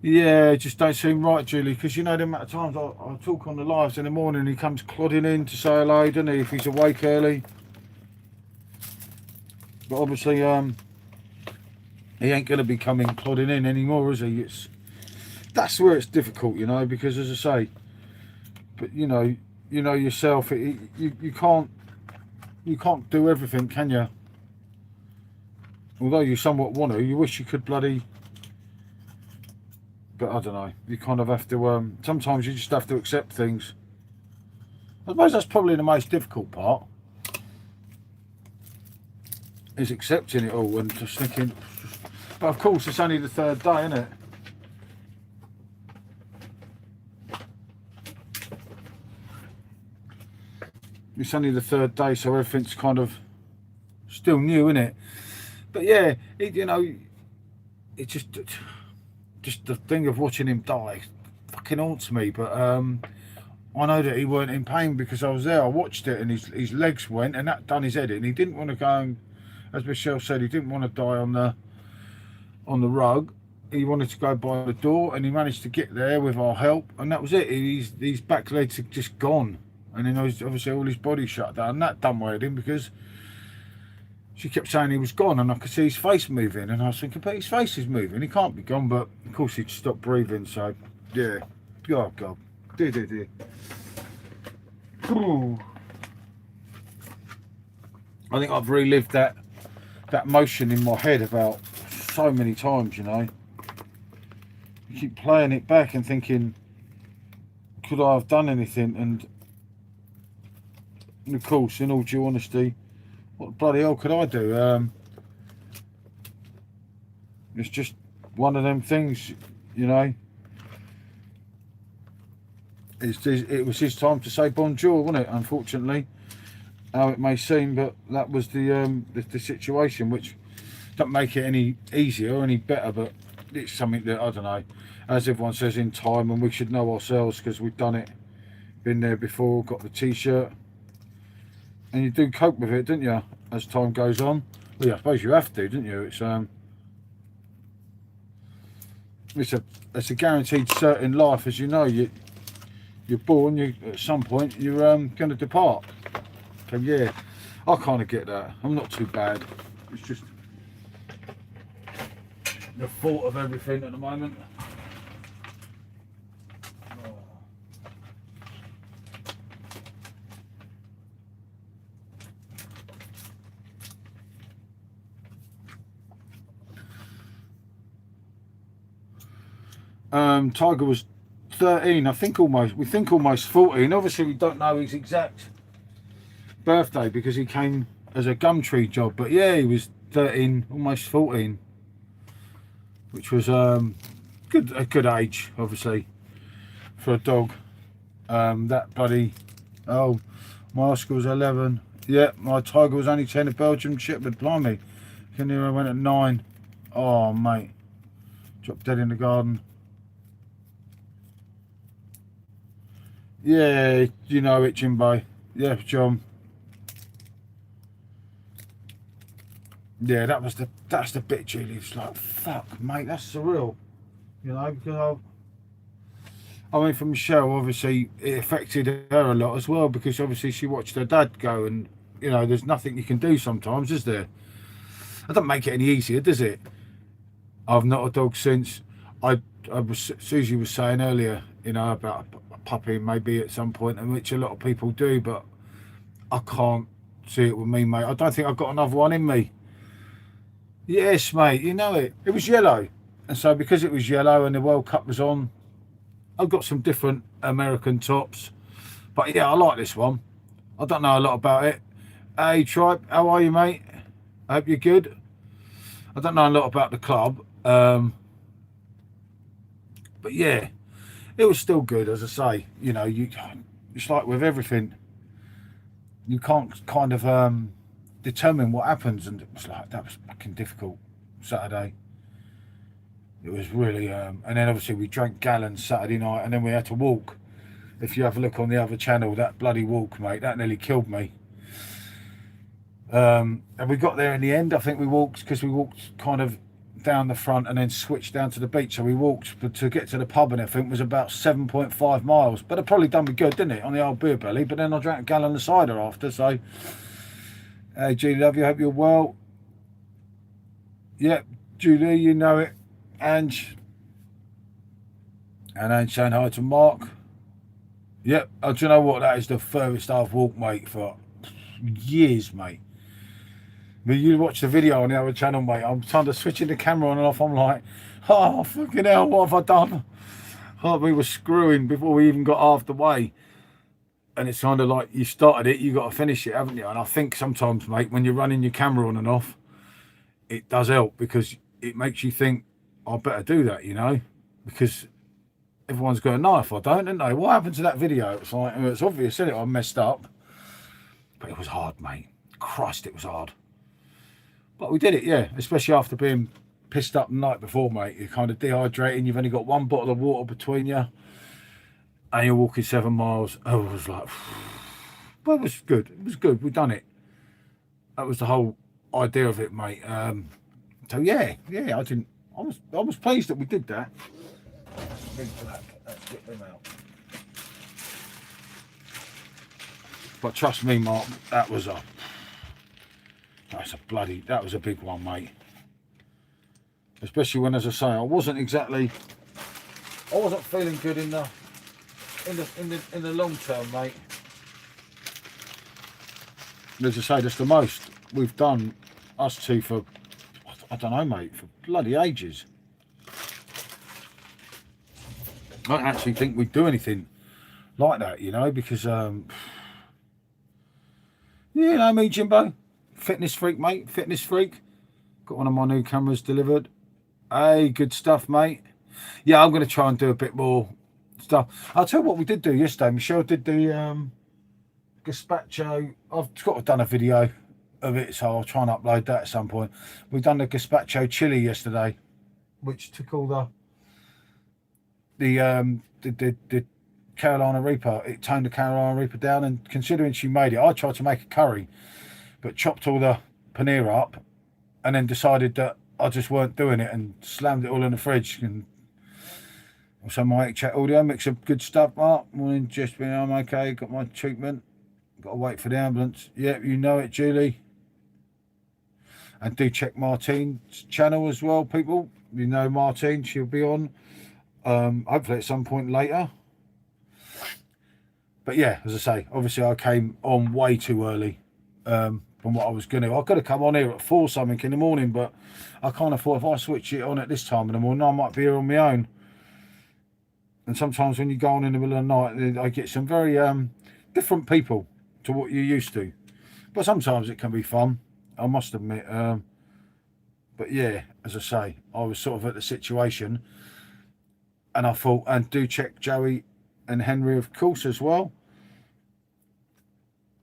Yeah, it just don't seem right, Julie, because you know the amount of times I talk on the lives in the morning, he comes clodding in to say hello, doesn't he, if he's awake early. But obviously, he ain't going to be coming plodding in anymore, is he? That's where it's difficult, you know, because as I say, but you know yourself, you can't do everything, can you? Although you somewhat want to, you wish you could bloody. But I don't know. You kind of have to. Sometimes you just have to accept things. I suppose that's probably the most difficult part. Is accepting it all and just thinking, but of course it's only the third day, isn't it? It's only the third day, so everything's kind of still new, isn't it? But yeah, you know, it just the thing of watching him die fucking haunts me. But I know that he weren't in pain because I was there. I watched it, and his legs went, and that done his head in. He didn't want to go and, as Michelle said, he didn't want to die on the rug. He wanted to go by the door, and he managed to get there with our help, and that was it. His back legs had just gone, and then obviously all his body shut down. And that done with him because she kept saying he was gone, and I could see his face moving, and I was thinking, but his face is moving, he can't be gone. But of course he'd stopped breathing, so yeah. Oh god, dear. Ooh. I think I've relived that motion in my head about so many times, you know. You keep playing it back and thinking, could I have done anything? And of course, in all due honesty, what the bloody hell could I do? It's just one of them things, you know. It was his time to say bonjour, wasn't it? Unfortunately, how it may seem, but that was the situation, which don't make it any easier or any better. But it's something that, I don't know, as everyone says, in time, and we should know ourselves because we've done it, been there before, got the t-shirt, and you do cope with it, don't you, as time goes on. Well, yeah, I suppose you have to, don't you? It's a guaranteed certain life, as you know. You're born, at some point you're going to depart. So yeah, I kind of get that. I'm not too bad. It's just the thought of everything at the moment. Tiger was 13, I think almost. We think almost 14. Obviously, we don't know his exact birthday because he came as a Gumtree job. But yeah, he was 13, almost 14, which was a good age, obviously, for a dog. That bloody, oh, my Oscar was 11. Yeah, my Tiger was only 10. A Belgian Shepherd, blimey. Can you hear I went at 9? Oh, mate, dropped dead in the garden. Yeah, you know it, Jimbo. Yeah, John. Yeah, that's the bit, Julie. It's like, fuck, mate, that's surreal. You know, because I mean, for Michelle, obviously, it affected her a lot as well because obviously she watched her dad go, and you know, there's nothing you can do sometimes, is there? It doesn't make it any easier, does it? I've not a dog since. Susie was saying earlier, you know, about a puppy maybe at some point, and which a lot of people do, but I can't see it with me, mate. I don't think I've got another one in me. Yes, mate, you know it. It was yellow, and so because it was yellow and the World Cup was on, I've got some different American tops, but yeah, I like this one. I don't know a lot about it. Hey, Tribe, how are you, mate? I hope you're good. I don't know a lot about the club, but yeah, it was still good, as I say. You know, it's like with everything, you can't kind of determine what happens, and it was like, that was fucking difficult Saturday. It was really, and then obviously we drank gallons Saturday night, and then we had to walk. If you have a look on the other channel, that bloody walk, mate, that nearly killed me. And we got there in the end. I think we walked, because we walked kind of down the front and then switched down to the beach. So we walked, but to get to the pub and everything was about 7.5 miles. But it probably done me good, didn't it, on the old beer belly? But then I drank a gallon of cider after. So, hey, Julie, love you. Hope you're well. Yep, Julie, you know it. Ange. And Ange saying hi to Mark. Yep, do you know what? That is the furthest I've walked, mate, for years, mate. But you watch the video on the other channel, mate. I'm trying to switch the camera on and off. I'm like, oh, fucking hell, what have I done? Oh, we were screwing before we even got half the way. And it's kind of like, you started it, you got to finish it, haven't you? And I think sometimes, mate, when you're running your camera on and off, it does help, because it makes you think, I better do that, you know? Because everyone's got a knife, I don't they? What happened to that video? It's like, it's obvious, isn't it? I messed up. But it was hard, mate. Christ, it was hard. But we did it, yeah. Especially after being pissed up the night before, mate. You're kind of dehydrating. You've only got one bottle of water between you, and you're walking 7 miles. Oh, it was like, but it was good. It was good. We've done it. That was the whole idea of it, mate. So yeah, I was pleased that we did that. Let's get them out. But trust me, Mark, that was a big one, mate. Especially when, as I say, I wasn't feeling good in the long term, mate. As I say, that's the most we've done, us two, for, I don't know, mate, for bloody ages. I don't actually think we'd do anything like that, you know, because you know me, Jimbo, fitness freak, mate, fitness freak. Got one of my new cameras delivered. Hey, good stuff, mate. Yeah, I'm going to try and do a bit more stuff. I'll tell you what we did do yesterday. Michelle did the gazpacho. I've got to done a video of it, so I'll try and upload that at some point. We've done the gazpacho chili yesterday. which took all the Carolina Reaper, it toned the Carolina Reaper down. And considering she made it, I tried to make a curry, but chopped all the paneer up, and then decided that I just weren't doing it, and slammed it all in the fridge. And also my chat audio, mix of good stuff, Mark. Morning, just been, I'm okay, got my treatment. Got to wait for the ambulance. Yep, you know it, Julie. And do check Martine's channel as well, people. You know Martine, she'll be on. Hopefully at some point later. But yeah, as I say, obviously I came on way too early from what I was going to. I could have come on here at 4 something in the morning, but I kind of thought if I switch it on at this time in the morning, I might be here on my own. And sometimes when you go on in the middle of the night, I get some very different people to what you're used to. But sometimes it can be fun, I must admit. But yeah, as I say, I was sort of at the situation, and I thought, and do check Joey and Henry, of course, as well.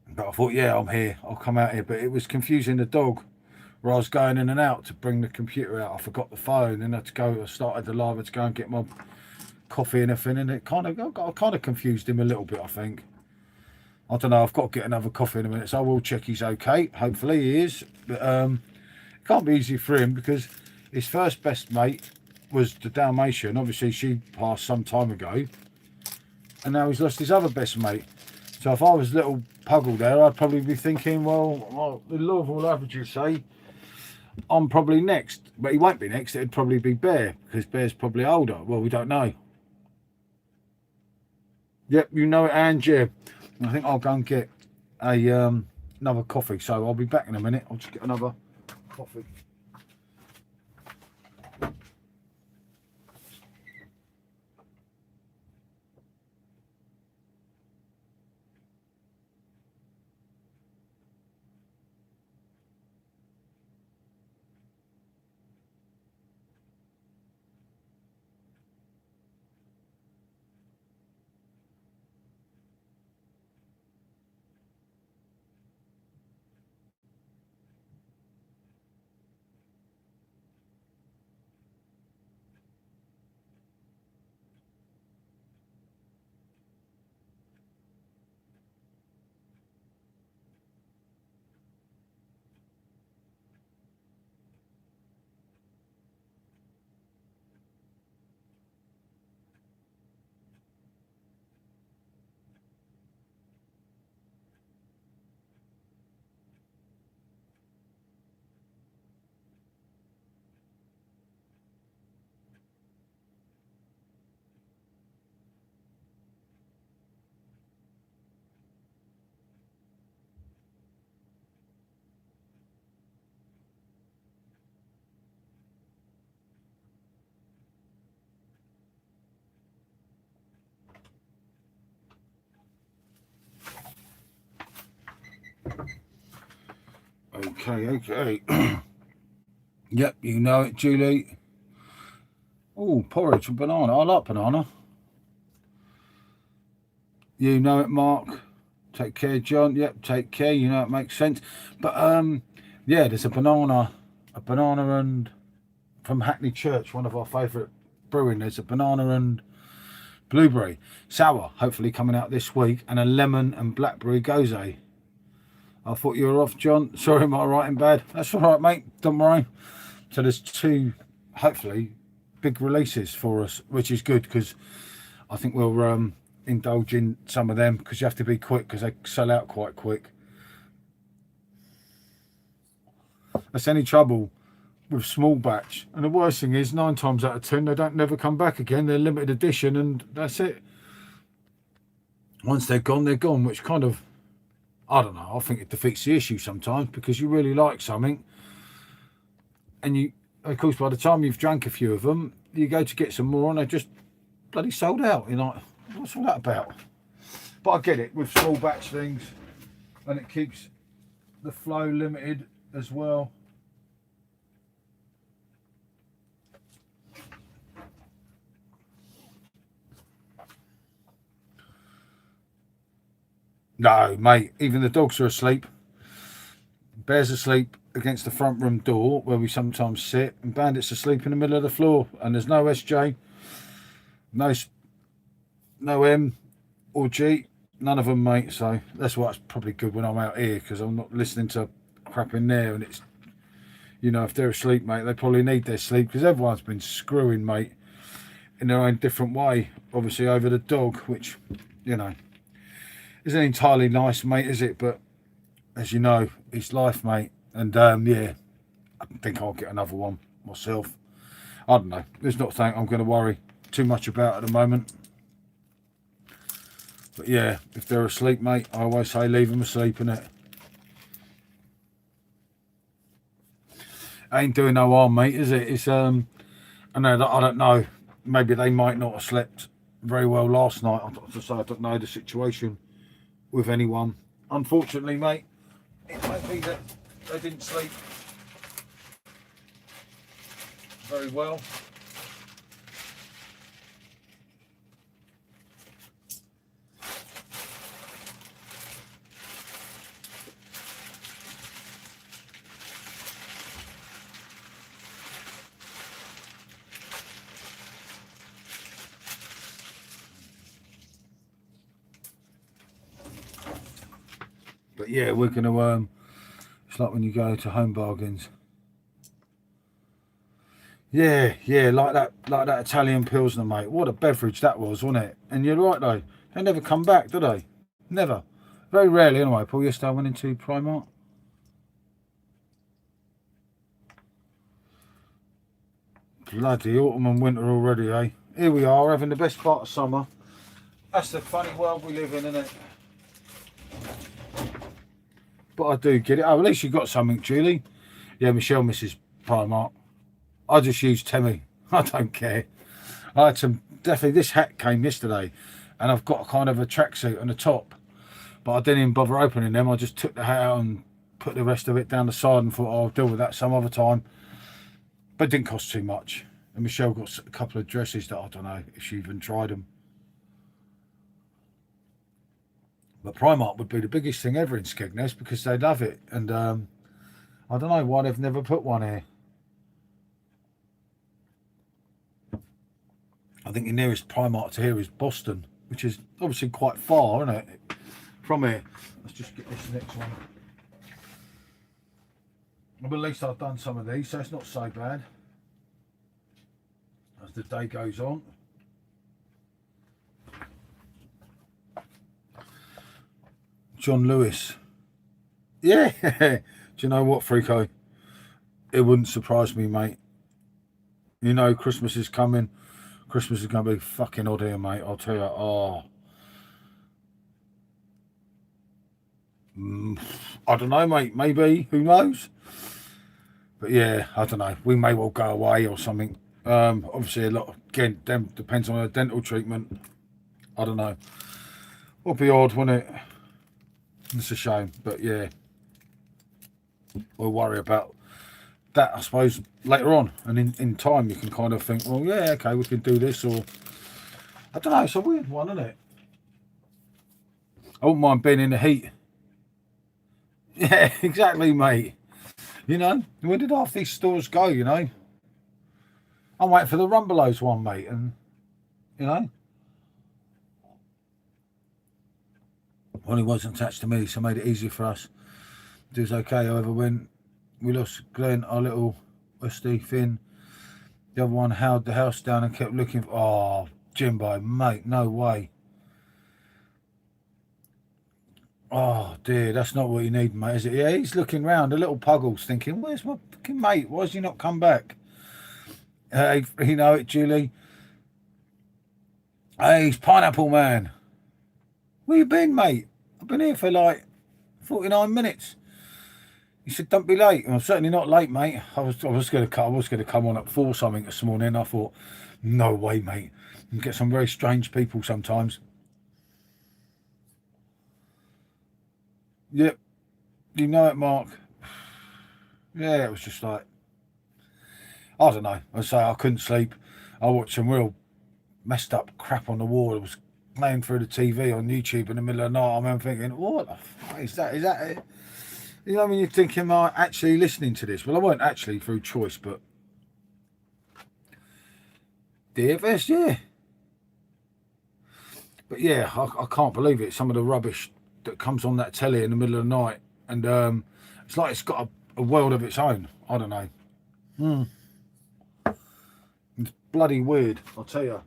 But I thought, yeah, I'm here, I'll come out here. But it was confusing the dog, where I was going in and out to bring the computer out. I forgot the phone, and I had to go. I started the live, I had to go and get my coffee and everything, and it kind of confused him a little bit, I think. I don't know, I've got to get another coffee in a minute, so I will check he's okay. Hopefully he is. But it can't be easy for him, because his first best mate was the Dalmatian. Obviously she passed some time ago, and now he's lost his other best mate. So if I was little Puggle there, I'd probably be thinking, well, the law of all averages say I'm probably next. But he won't be next, it'd probably be Bear, because Bear's probably older. Well, we don't know. Yep, you know it, and Jeb. I think I'll go and get a another coffee, so I'll be back in a minute. I'll just get another coffee. Okay. Yep, you know it, Julie. Oh, porridge and banana. I like banana. You know it, Mark. Take care, John. Yep, take care. You know it makes sense. But yeah, there's a banana and from Hackney Church, one of our favourite brewing. There's a banana and blueberry sour, hopefully coming out this week, and a lemon and blackberry gose. I thought you were off, John. Sorry, my writing bad. That's all right, mate. Don't worry. So there's 2, hopefully, big releases for us, which is good, because I think we'll indulge in some of them, because you have to be quick, because they sell out quite quick. That's any trouble with small batch, and the worst thing is 9 times out of 10 they don't never come back again. They're limited edition, and that's it. Once they're gone, which kind of, I don't know, I think it defeats the issue sometimes, because you really like something, and you, of course, by the time you've drank a few of them, you go to get some more and they're just bloody sold out. You're like, what's all that about? But I get it with small batch things, and it keeps the flow limited as well. No, mate, even the dogs are asleep. Bear's asleep against the front room door where we sometimes sit, and Bandit's asleep in the middle of the floor, and there's no SJ, no M or G, none of them, mate. So that's why it's probably good when I'm out here, because I'm not listening to crap in there. And it's, you know, if they're asleep, mate, they probably need their sleep, because everyone's been screwing, mate, in their own different way, obviously over the dog, which, you know, isn't entirely nice, mate, is it? But as you know, it's life, mate. And yeah, I think I'll get another one myself. I don't know. There's not something I'm going to worry too much about at the moment. But yeah, if they're asleep, mate, I always say leave them asleep, innit? Ain't doing no harm, mate, is it? It's I don't know. Maybe they might not have slept very well last night. I don't know the situation with anyone. Unfortunately, mate, it might be that they didn't sleep very well. But yeah, we're gonna it's like when you go to Home Bargains. Yeah, like that Italian Pilsner, mate. What a beverage that was, wasn't it? And you're right though, they never come back, do they? Never. Very rarely anyway. Paul, yesterday I went into Primark. Bloody autumn and winter already, eh? Here we are, having the best part of summer. That's the funny world we live in, isn't it? But I do get it. Oh, at least you got something, Julie. Yeah, Michelle misses Primark. I just use Temi. I don't care. I had some, definitely, this hat came yesterday, and I've got kind of a tracksuit and a top, but I didn't even bother opening them. I just took the hat out and put the rest of it down the side and thought, oh, I'll deal with that some other time. But it didn't cost too much. And Michelle got a couple of dresses that I don't know if she even tried them. But Primark would be the biggest thing ever in Skegness, because they love it. And I don't know why they've never put one here. I think the nearest Primark to here is Boston, which is obviously quite far, isn't it, from here. Let's just get this next one. But at least I've done some of these, so it's not so bad as the day goes on. John Lewis. Yeah. Do you know what, Freako? It wouldn't surprise me, mate. You know, Christmas is coming. Christmas is going to be fucking odd here, mate. I'll tell you. Oh. I don't know, mate. Maybe. Who knows? But yeah, I don't know. We may well go away or something. Obviously, a lot, again, depends on the dental treatment. I don't know. It'll be odd, won't it? It's a shame, but yeah, we'll worry about that, I suppose, later on. And in time, you can kind of think, well, yeah, okay, we can do this, or I don't know. It's a weird one, isn't it? I wouldn't mind being in the heat. Yeah, exactly, mate. You know, where did half these stores go? You know, I'm waiting for the Rumbelows one, mate, and you know. Well, he wasn't attached to me, so made it easier for us. It was okay. However, when we lost Glenn, our little Westy Finn, the other one held the house down and kept looking for, oh, Jimbo, mate, no way. Oh dear, that's not what you need, mate, is it? Yeah, he's looking round, a little puggles, thinking, where's my fucking mate? Why has he not come back? Hey, you know it, Julie. Hey, he's Pineapple Man. Where you been, mate? I've been here for like 49 minutes. He said, don't be late. I'm certainly not late, mate. I was going to come on at 4 something this morning. I thought, no way, mate. You get some very strange people sometimes. Yep. You know it, Mark. Yeah, it was just like, I don't know. I say I couldn't sleep. I watched some real messed up crap on the wall. It was playing through the TV on YouTube in the middle of the night. I remember thinking, what the fuck is that? Is You know, when you're thinking, am I actually listening to this? Well, I weren't actually through choice, but DFS, yeah. But yeah, I can't believe it. Some of the rubbish that comes on that telly in the middle of the night, and it's like it's got a world of its own. I don't know. It's bloody weird, I'll tell you.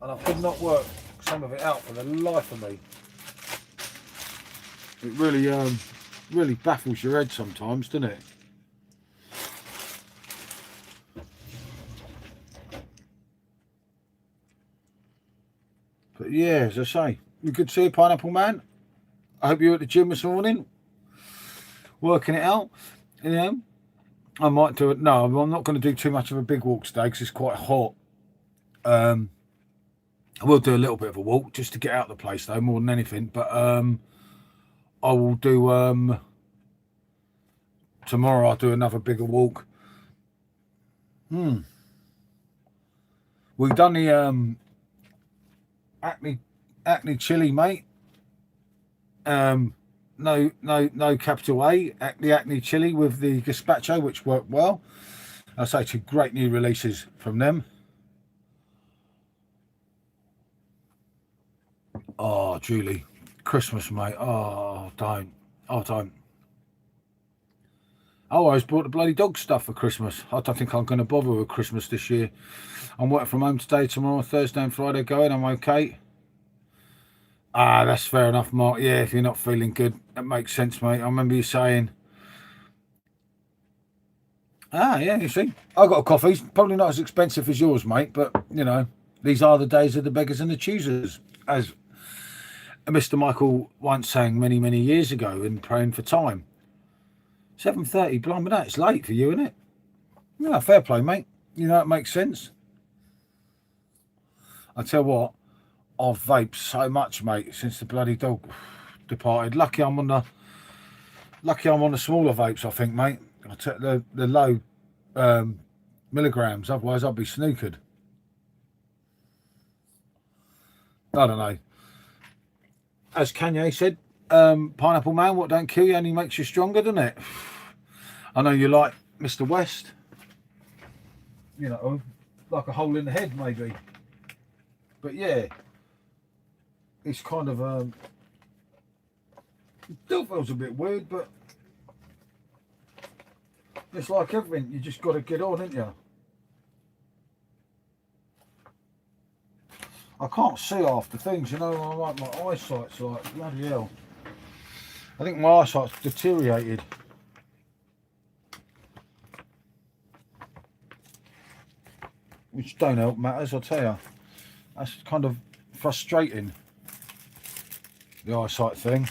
And I could not work some of it out for the life of me. It really baffles your head sometimes, doesn't it? But yeah, as I say, you could see a Pineapple Man. I hope you're at the gym this morning, working it out. You know, I might do it. No, I'm not going to do too much of a big walk today because it's quite hot. I will do a little bit of a walk just to get out of the place though, more than anything. But I will do tomorrow. I'll do another bigger walk. We've done the acne chili, mate. No capital A. The acne chili with the gazpacho, which worked well. I say two great new releases from them. Oh, Julie, Christmas, mate. Oh, don't. Oh, don't. I always bought the bloody dog stuff for Christmas. I don't think I'm going to bother with Christmas this year. I'm working from home today, tomorrow, Thursday and Friday going. I'm okay. Ah, that's fair enough, Mark. Yeah, if you're not feeling good, that makes sense, mate. I remember you saying... Ah, yeah, you see. I got a coffee. It's probably not as expensive as yours, mate, but, you know, these are the days of the beggars and the choosers, as Mr. Michael once sang many, many years ago in Praying for Time. 7:30, blimey, that's late for you, isn't it? Yeah, fair play, mate. You know, it makes sense. I tell you what, I've vaped so much, mate, since the bloody dog departed. Lucky I'm on the smaller vapes, I think, mate. I take the low milligrams, otherwise I'd be snookered. I don't know. As Kanye said, Pineapple Man, what don't kill you only makes you stronger, doesn't it? I know you like Mr. West. You know, like a hole in the head, maybe. But yeah, it's kind of it still feels a bit weird, but it's like everything, you just got to get on, ain't you? I can't see half the things, you know. Like my eyesight's like bloody hell. I think my eyesight's deteriorated. Which don't help matters, I'll tell you. That's kind of frustrating, the eyesight thing.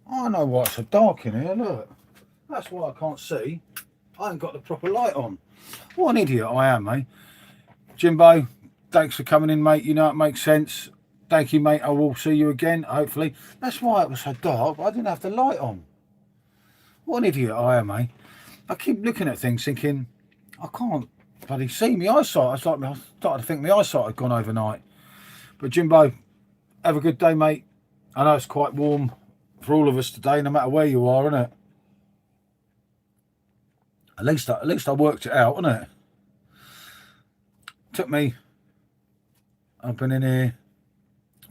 I know why it's so dark in here, look. That's why I can't see. I haven't got the proper light on. What an idiot I am, mate. Jimbo, thanks for coming in, mate. You know it makes sense. Thank you, mate. I will see you again, hopefully. That's why it was so dark, but I didn't have the light on. What an idiot I am, mate. I keep looking at things thinking, I can't bloody see my eyesight. I started to think my eyesight had gone overnight. But Jimbo, have a good day, mate. I know it's quite warm for all of us today, no matter where you are, isn't it? At least I worked it out, isn't it? Took me, I've been in here,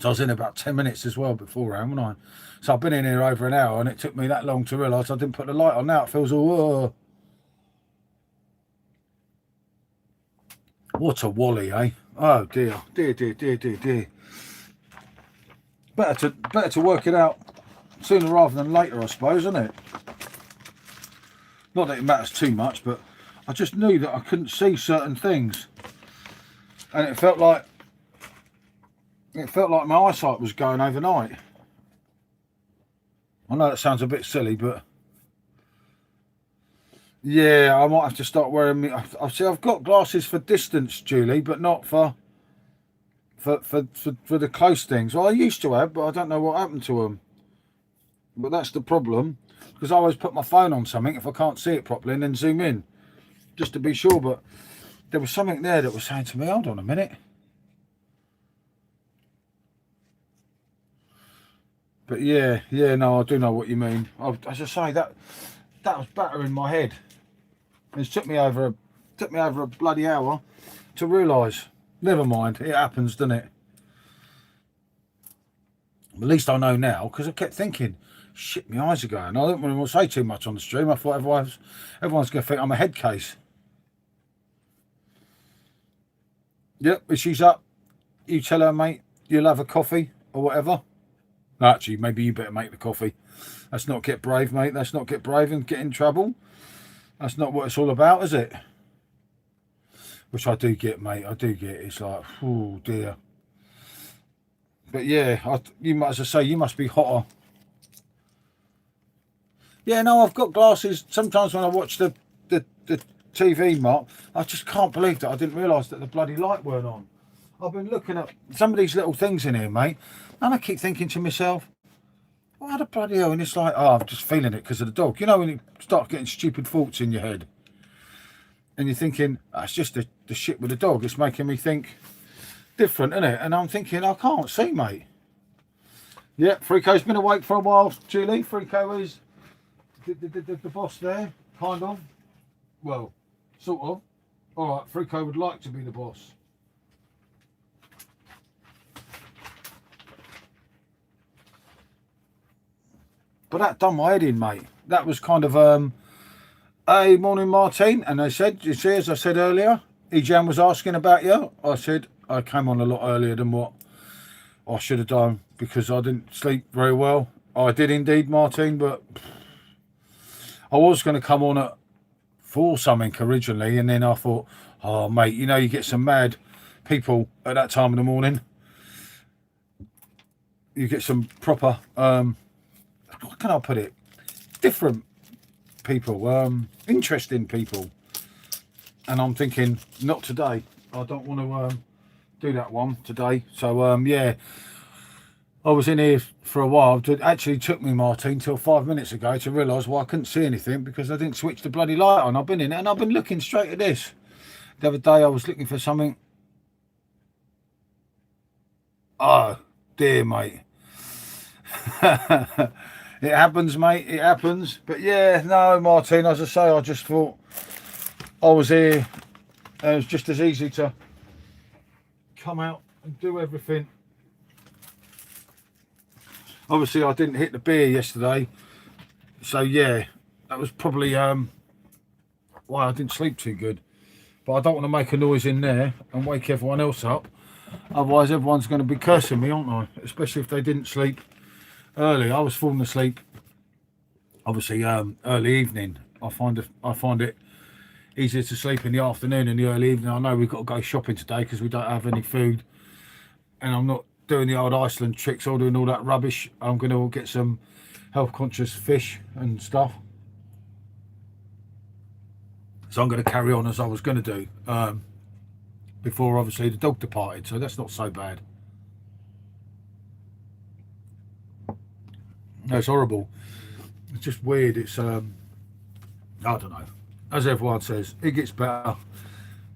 so I was in about 10 minutes as well beforehand, wasn't I? So I've been in here over an hour, and it took me that long to realise I didn't put the light on. Now it feels all, what a wally, eh? Oh dear, dear. Better to work it out sooner rather than later, I suppose, isn't it? Not that it matters too much, but I just knew that I couldn't see certain things, and it felt like my eyesight was going overnight. I know that sounds a bit silly, but yeah, I might have to start wearing me. I've got glasses for distance, Julie, but not for the close things. Well, I used to have, but I don't know what happened to them. But that's the problem, because I always put my phone on something if I can't see it properly and then zoom in, just to be sure. But there was something there that was saying to me, hold on a minute. But yeah, no, I do know what you mean. As I say, that was battering my head. It took me over a bloody hour to realise. Never mind, it happens, doesn't it? At least I know now, because I kept thinking, shit, my eyes are going. I don't want to say too much on the stream. I thought everyone's going to think I'm a head case. Yep, if she's up, you tell her, mate, you'll have a coffee or whatever. No, actually, maybe you better make the coffee. Let's not get brave, mate. Let's not get brave and get in trouble. That's not what it's all about, is it? Which I do get, mate. I do get. It's like, oh dear. But yeah, as I say, you must be hotter. Yeah, no, I've got glasses. Sometimes when I watch the TV, Mark, I just can't believe that I didn't realise that the bloody light weren't on. I've been looking at some of these little things in here, mate, and I keep thinking to myself, why the bloody hell? And it's like, oh, I'm just feeling it because of the dog. You know, when you start getting stupid thoughts in your head and you're thinking, oh, it's just the shit with the dog. It's making me think different, isn't it? And I'm thinking, I can't see, mate. Yeah, Frico's been awake for a while, Julie. Frico is the boss there, kind of. Well, sort of. All right, Frico would like to be the boss. But that done my head in, mate. That was kind of, hey, morning, Martine. And they said, you see, as I said earlier, Ejan was asking about you. I said, I came on a lot earlier than what I should have done because I didn't sleep very well. I did indeed, Martine, but I was going to come on at 4 something originally. And then I thought, oh, mate, you know, you get some mad people at that time of the morning. You get some proper, what can I put it? Different people, interesting people. And I'm thinking, not today. I don't want to do that one today. So, yeah, I was in here for a while. It actually took me, Martine, till 5 minutes ago to realise why I couldn't see anything because I didn't switch the bloody light on. I've been in it and I've been looking straight at this. The other day I was looking for something. Oh, dear, mate. It happens, mate. It happens. But yeah, no, Martine, as I say, I just thought I was here. And it was just as easy to come out and do everything. Obviously, I didn't hit the beer yesterday. So yeah, that was probably why I didn't sleep too good. But I don't want to make a noise in there and wake everyone else up. Otherwise, everyone's going to be cursing me, aren't I? Especially if they didn't sleep early. I was falling asleep, obviously, early evening. I find it easier to sleep in the afternoon and the early evening. I know we've got to go shopping today because we don't have any food, and I'm not doing the old Iceland tricks or doing all that rubbish. I'm going to get some health conscious fish and stuff. So I'm going to carry on as I was going to do before obviously the dog departed. So that's not so bad. No, it's horrible. It's just weird. It's I don't know. As everyone says, it gets better.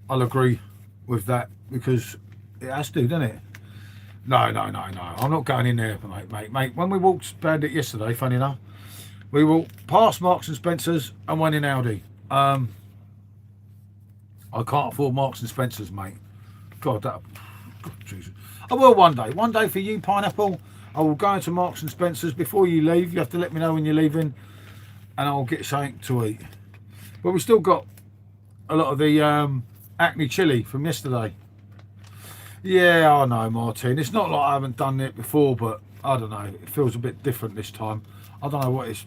I'll agree with that because it has to, doesn't it? No. I'm not going in there, mate. When we walked Bandit yesterday, funny enough, we walked past Marks and Spencer's and went in Aldi. I can't afford Marks and Spencer's, mate. God, Jesus. I will one day. One day for you, Pineapple. I will go into Marks and Spencer's before you leave. You have to let me know when you're leaving, and I'll get something to eat. But we still got a lot of the Acme chili from yesterday. Yeah, I know, Martin. It's not like I haven't done it before, but I don't know. It feels a bit different this time. I don't know what. It's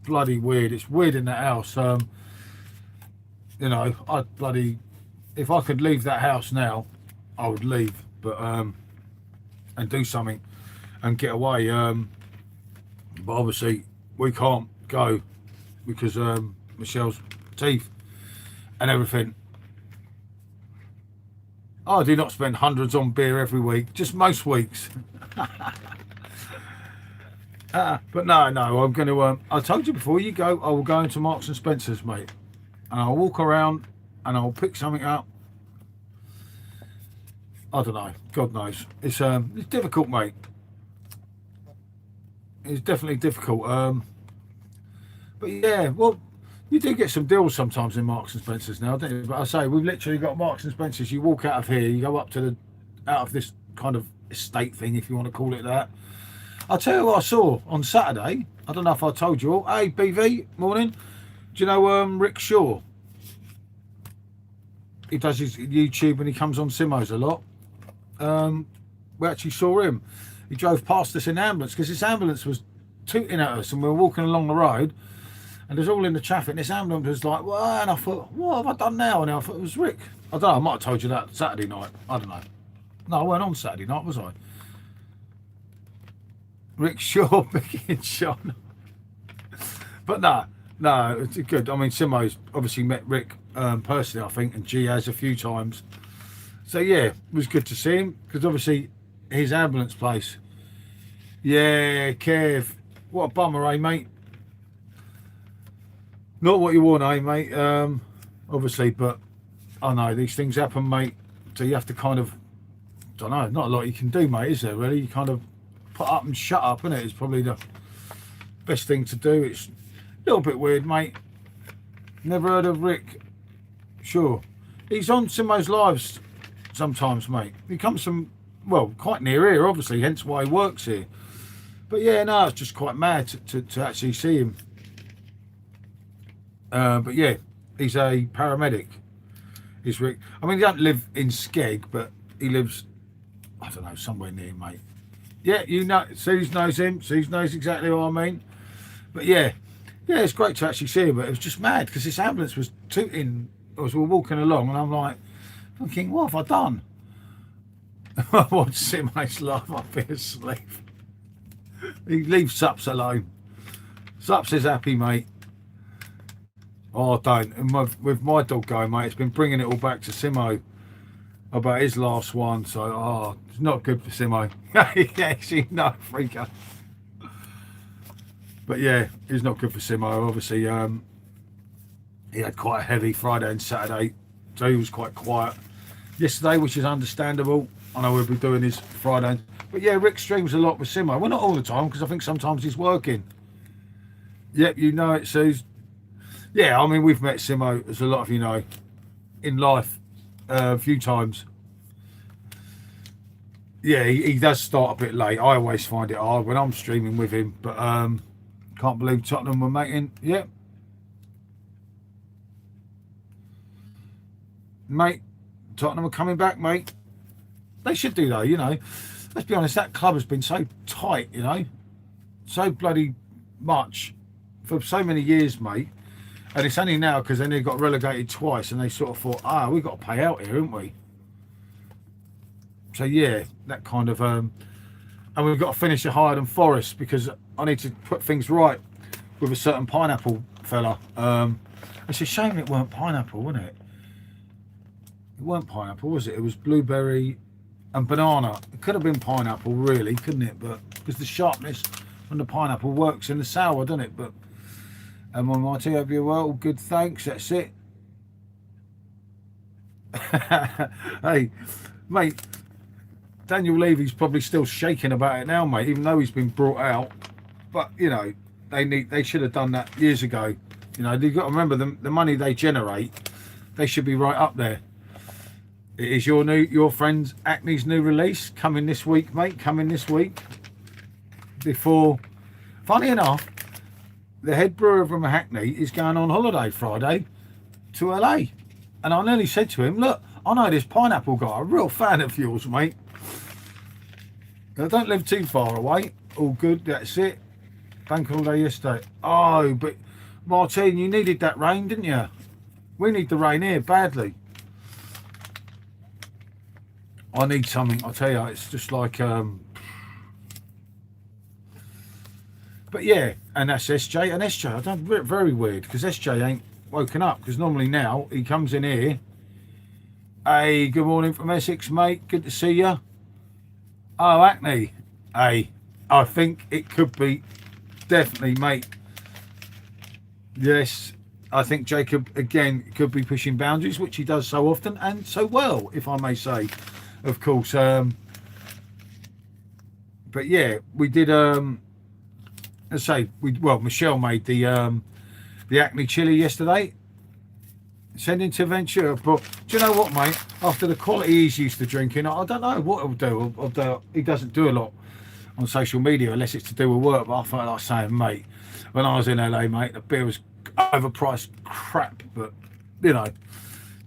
bloody weird. It's weird in that house. You know, if I could leave that house now, I would leave, but and do something and get away. But obviously we can't go because Michelle's teeth and everything. I do not spend hundreds on beer every week, just most weeks. But no, I'm going to. I told you before you go, I will go into Marks and Spencer's, mate, and I'll walk around and I'll pick something up. I don't know. God knows. It's difficult, mate. it's definitely difficult. But yeah, well, you do get some deals sometimes in Marks and Spencers now, don't you? But I say we've literally got Marks and Spencers. You walk out of here, you go up to the out of this kind of estate thing, if you want to call it that. I'll tell you what I saw on Saturday. I don't know if I told you all. Hey, BV, morning. Do you know Rick Shaw? He does his YouTube and he comes on Simos a lot. We actually saw him. He drove past us in ambulance because this ambulance was tooting at us and we were walking along the road and there's all in the traffic and this ambulance was like, well, and I thought, what have I done now? And I thought it was Rick. I don't know, I might have told you that Saturday night. I don't know. No, I weren't on Saturday night, was I? Rick Shaw, Mickey and Sean. But no, it's good. I mean, Simo's obviously met Rick personally, I think, and G has a few times. So yeah, it was good to see him because obviously his ambulance place. Yeah, Kev. What a bummer, eh, mate? Not what you want, eh, mate? Obviously, but I know these things happen, mate. So you have to kind of, don't know, not a lot you can do, mate, is there, really? You kind of put up and shut up, innit? It's probably the best thing to do. It's a little bit weird, mate. Never heard of Rick. Sure. He's on Simo's lives sometimes, mate. He comes from, well, quite near here, obviously, hence why he works here. But yeah, no, it's just quite mad to actually see him. But yeah, he's a paramedic. He's Rick. I mean, he don't live in Skeg, but he lives, I don't know, somewhere near, mate. Yeah, you know, Suze knows him. Suze knows exactly what I mean. But yeah, it's great to actually see him. But it was just mad because this ambulance was tooting as we were walking along, and I'm like, thinking, what have I done? I watched Simo's laugh up his sleeve. He leaves Sups alone. Sups is happy, mate. Oh, don't. And with my dog going, mate, it's been bringing it all back to Simo about his last one. So, oh, it's not good for Simo. Yes, you know, freaker. But yeah, it's not good for Simo. Obviously, he had quite a heavy Friday and Saturday, so he was quite quiet yesterday, which is understandable. I know we'll be doing his Friday. But yeah, Rick streams a lot with Simo. Well, not all the time, because I think sometimes he's working. Yep, you know it, Suze. Yeah, I mean, we've met Simo, as a lot of you know, in life a few times. Yeah, he does start a bit late. I always find it hard when I'm streaming with him. But can't believe Tottenham were making. Yep. Mate, Tottenham are coming back, mate. They should do, though, you know. Let's be honest, that club has been so tight, you know. So bloody much for so many years, mate. And it's only now because they got relegated twice and they sort of thought, we've got to pay out here, haven't we? So, yeah, that kind of... and we've got to finish a higher than Forest because I need to put things right with a certain pineapple fella. It's a shame it weren't pineapple, wasn't it? It weren't pineapple, was it? It was blueberry and banana. It could have been pineapple, really, couldn't it? But because the sharpness from the pineapple works in the sour, doesn't it? But and my Marty, hope you're well. Good, thanks. That's it. Hey, mate, Daniel Levy's probably still shaking about it now, mate, even though he's been brought out. But you know, they should have done that years ago. You know, you've got to remember the money they generate. They should be right up there. It is your friend's Acne's new release coming this week, mate. Coming this week. Before, funny enough, the head brewer from Hackney is going on holiday Friday to LA, and I nearly said to him, "Look, I know this pineapple guy. A real fan of yours, mate. I don't live too far away. All good. That's it. Bank holiday yesterday. Oh, but Martine, you needed that rain, didn't you? We need the rain here badly." I need something, I tell you, it's just like, but yeah, and that's SJ, and SJ, I don't, very weird, because SJ ain't woken up, because normally now, he comes in here, hey, good morning from Essex, mate, good to see you. Oh, Acne, hey, I think it could be, definitely, mate, yes, I think Jacob, again, could be pushing boundaries, which he does so often, and so well, if I may say. Of course, but yeah, we did let's say Michelle made the acne chili yesterday. Sending to Ventura, but do you know what, mate? After the quality he's used to drinking, I don't know what he'll do. He doesn't do a lot on social media unless it's to do with work. But I felt like saying, mate, when I was in LA, mate, the beer was overpriced crap. But you know,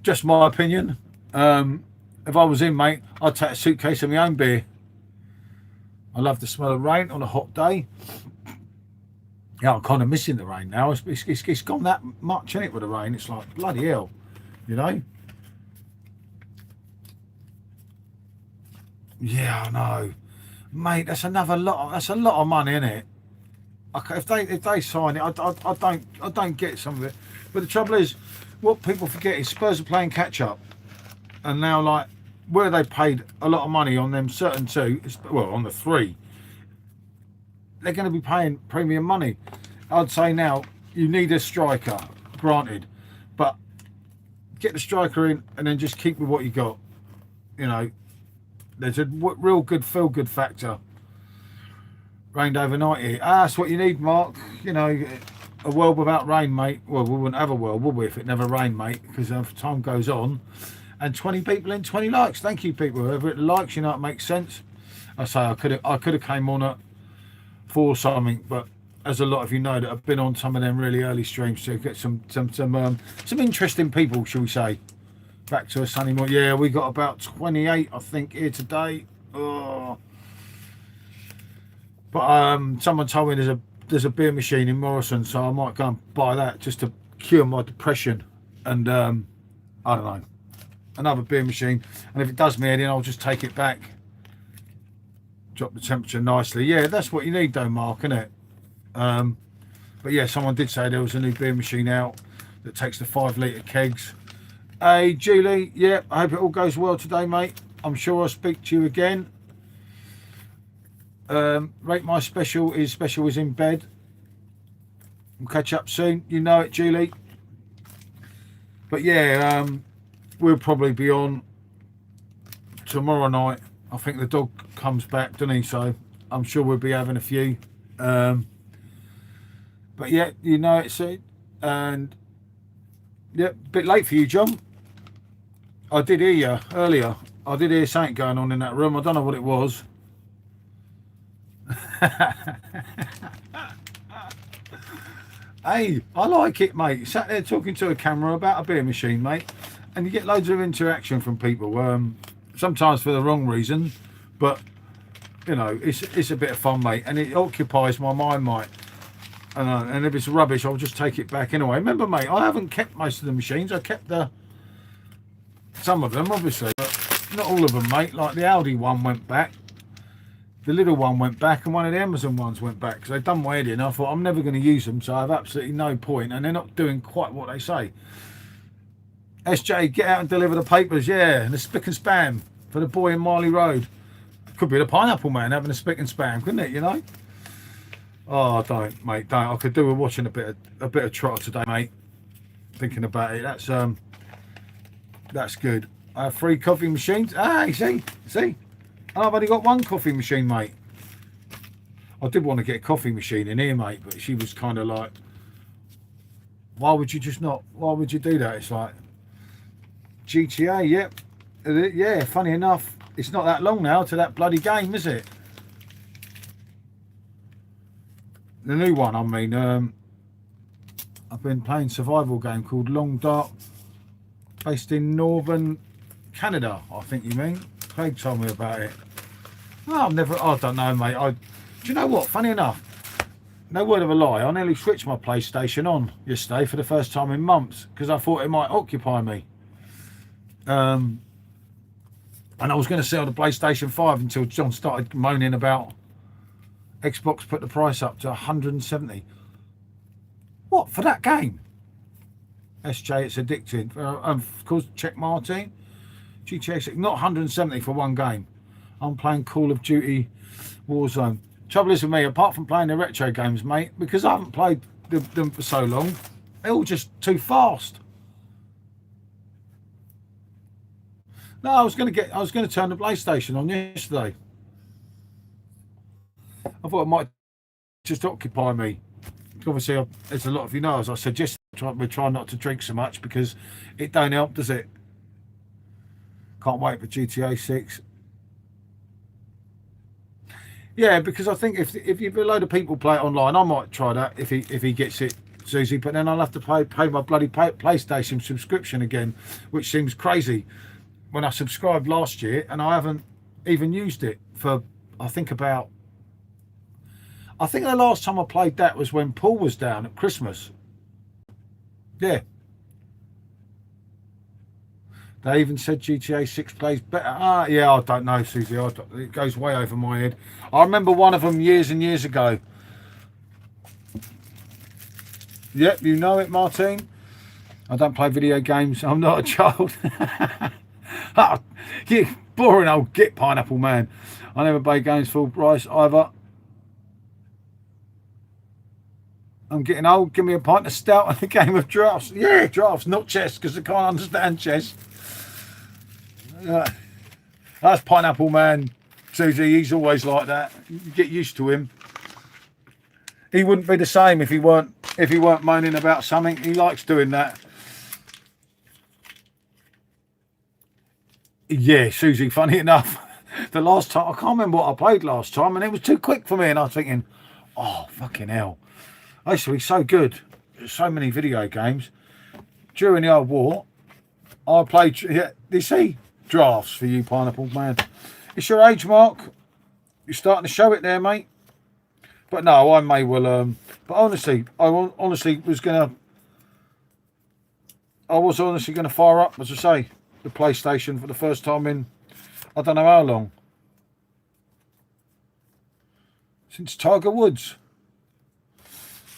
just my opinion. If I was in, mate, I'd take a suitcase of my own beer. I love the smell of rain on a hot day. Yeah, I'm kind of missing the rain now. It's gone that much in it with the rain. It's like bloody hell, you know. Yeah, I know, mate. That's another lot. That's a lot of money, isn't it? Okay, if they sign it, I don't get some of it. But the trouble is, what people forget is Spurs are playing catch up, and now like where they paid a lot of money on them certain two, well on the three. They're going to be paying premium money. I'd say now you need a striker, granted, but get the striker in and then just keep with what you got. You know, there's a real good feel-good factor. Rained overnight here. That's what you need, Mark. You know, a world without rain, mate. Well, we wouldn't have a world, would we, if it never rained, mate? Because as time goes on, and 20 people in, 20 likes. Thank you, people. Whoever it likes, you know, it makes sense. I say I could have came on at for something, but as a lot of you know that I've been on some of them really early streams to get some interesting people, shall we say. Back to a sunny morning. Yeah, we got about 28 I think here today. Oh. But someone told me there's a beer machine in Morrison, so I might go and buy that just to cure my depression. And I don't know, another beer machine, and if it does me in, I'll just take it back. Drop the temperature nicely. Yeah, that's what you need though, Mark, isn't it? But yeah, someone did say there was a new beer machine out that takes the 5 litre kegs. Hey, Julie, yeah, I hope it all goes well today, mate. I'm sure I'll speak to you again. Rate my special is in bed. We'll catch up soon. You know it, Julie. But yeah, we'll probably be on tomorrow night. I think the dog comes back, doesn't he? So I'm sure we'll be having a few. But yeah, you know it soon. And yeah, a bit late for you, John. I did hear you earlier. I did hear something going on in that room. I don't know what it was. Hey, I like it, mate. Sat there talking to a camera about a beer machine, mate, and you get loads of interaction from people. Sometimes for the wrong reason, but you know, it's a bit of fun, mate, and it occupies my mind, mate. And if it's rubbish, I'll just take it back anyway. Remember, mate, I haven't kept most of the machines. I kept some of them, obviously, but not all of them, mate. Like the Audi one went back, the little one went back, and one of the Amazon ones went back because they'd done my head in. I thought I'm never going to use them, so I have absolutely no point, and they're not doing quite what they say. SJ, get out and deliver the papers, yeah, and the spick and spam for the boy in Marley Road. Could be the Pineapple Man having a spick and spam, couldn't it, you know? Oh, don't, mate, don't. I could do with watching a bit of Trotter today, mate. Thinking about it, that's good. I have 3 coffee machines. Ah, see, I've only got 1 coffee machine, mate. I did want to get a coffee machine in here, mate, but she was kind of like, why would you do that? It's like, GTA, yep. Yeah, funny enough, it's not that long now to that bloody game, is it? The new one, I mean, I've been playing a survival game called Long Dark, based in northern Canada, I think you mean. Craig told me about it. Oh, I don't know, mate. Do you know what? Funny enough, no word of a lie, I nearly switched my PlayStation on yesterday for the first time in months because I thought it might occupy me. And I was going to sell the PlayStation 5 until John started moaning about Xbox put the price up to 170. What, for that game? SJ, it's addicting. Of course, check Martin. GTA 6, not 170 for one game. I'm playing Call of Duty Warzone. Trouble is with me, apart from playing the retro games, mate, because I haven't played them for so long, they're all just too fast. No, I was going to turn the PlayStation on yesterday. I thought I might just occupy me. Obviously, there's a lot of you know, as I suggest, we try not to drink so much because it don't help, does it? Can't wait for GTA 6. Yeah, because I think if you've a load of people play it online, I might try that if he gets it, Susie. But then I'll have to pay my bloody PlayStation subscription again, which seems crazy. When I subscribed last year and I haven't even used it for, I think the last time I played that was when Paul was down at Christmas. Yeah. They even said GTA 6 plays better. Yeah, I don't know, Susie. It goes way over my head. I remember one of them years and years ago. Yep, you know it, Martine. I don't play video games. I'm not a child. Oh, you boring old git pineapple man. I never play games full price either. I'm getting old. Give me a pint of stout and a game of drafts. Yeah, drafts, not chess, because I can't understand chess. That's pineapple man, Susie. He's always like that. You get used to him. He wouldn't be the same if he weren't moaning about something. He likes doing that. Yeah, Susie. Funny enough, the last time I can't remember what I played last time, and it was too quick for me. And I was thinking, oh fucking hell! I used to be so good. So many video games during the old war. I played. Yeah, you see. Drafts for you, pineapple man. It's your age, Mark. You're starting to show it there, mate. But no, I may well. But honestly, I was honestly gonna fire up, as I say, the PlayStation for the first time in I don't know how long. Since Tiger Woods.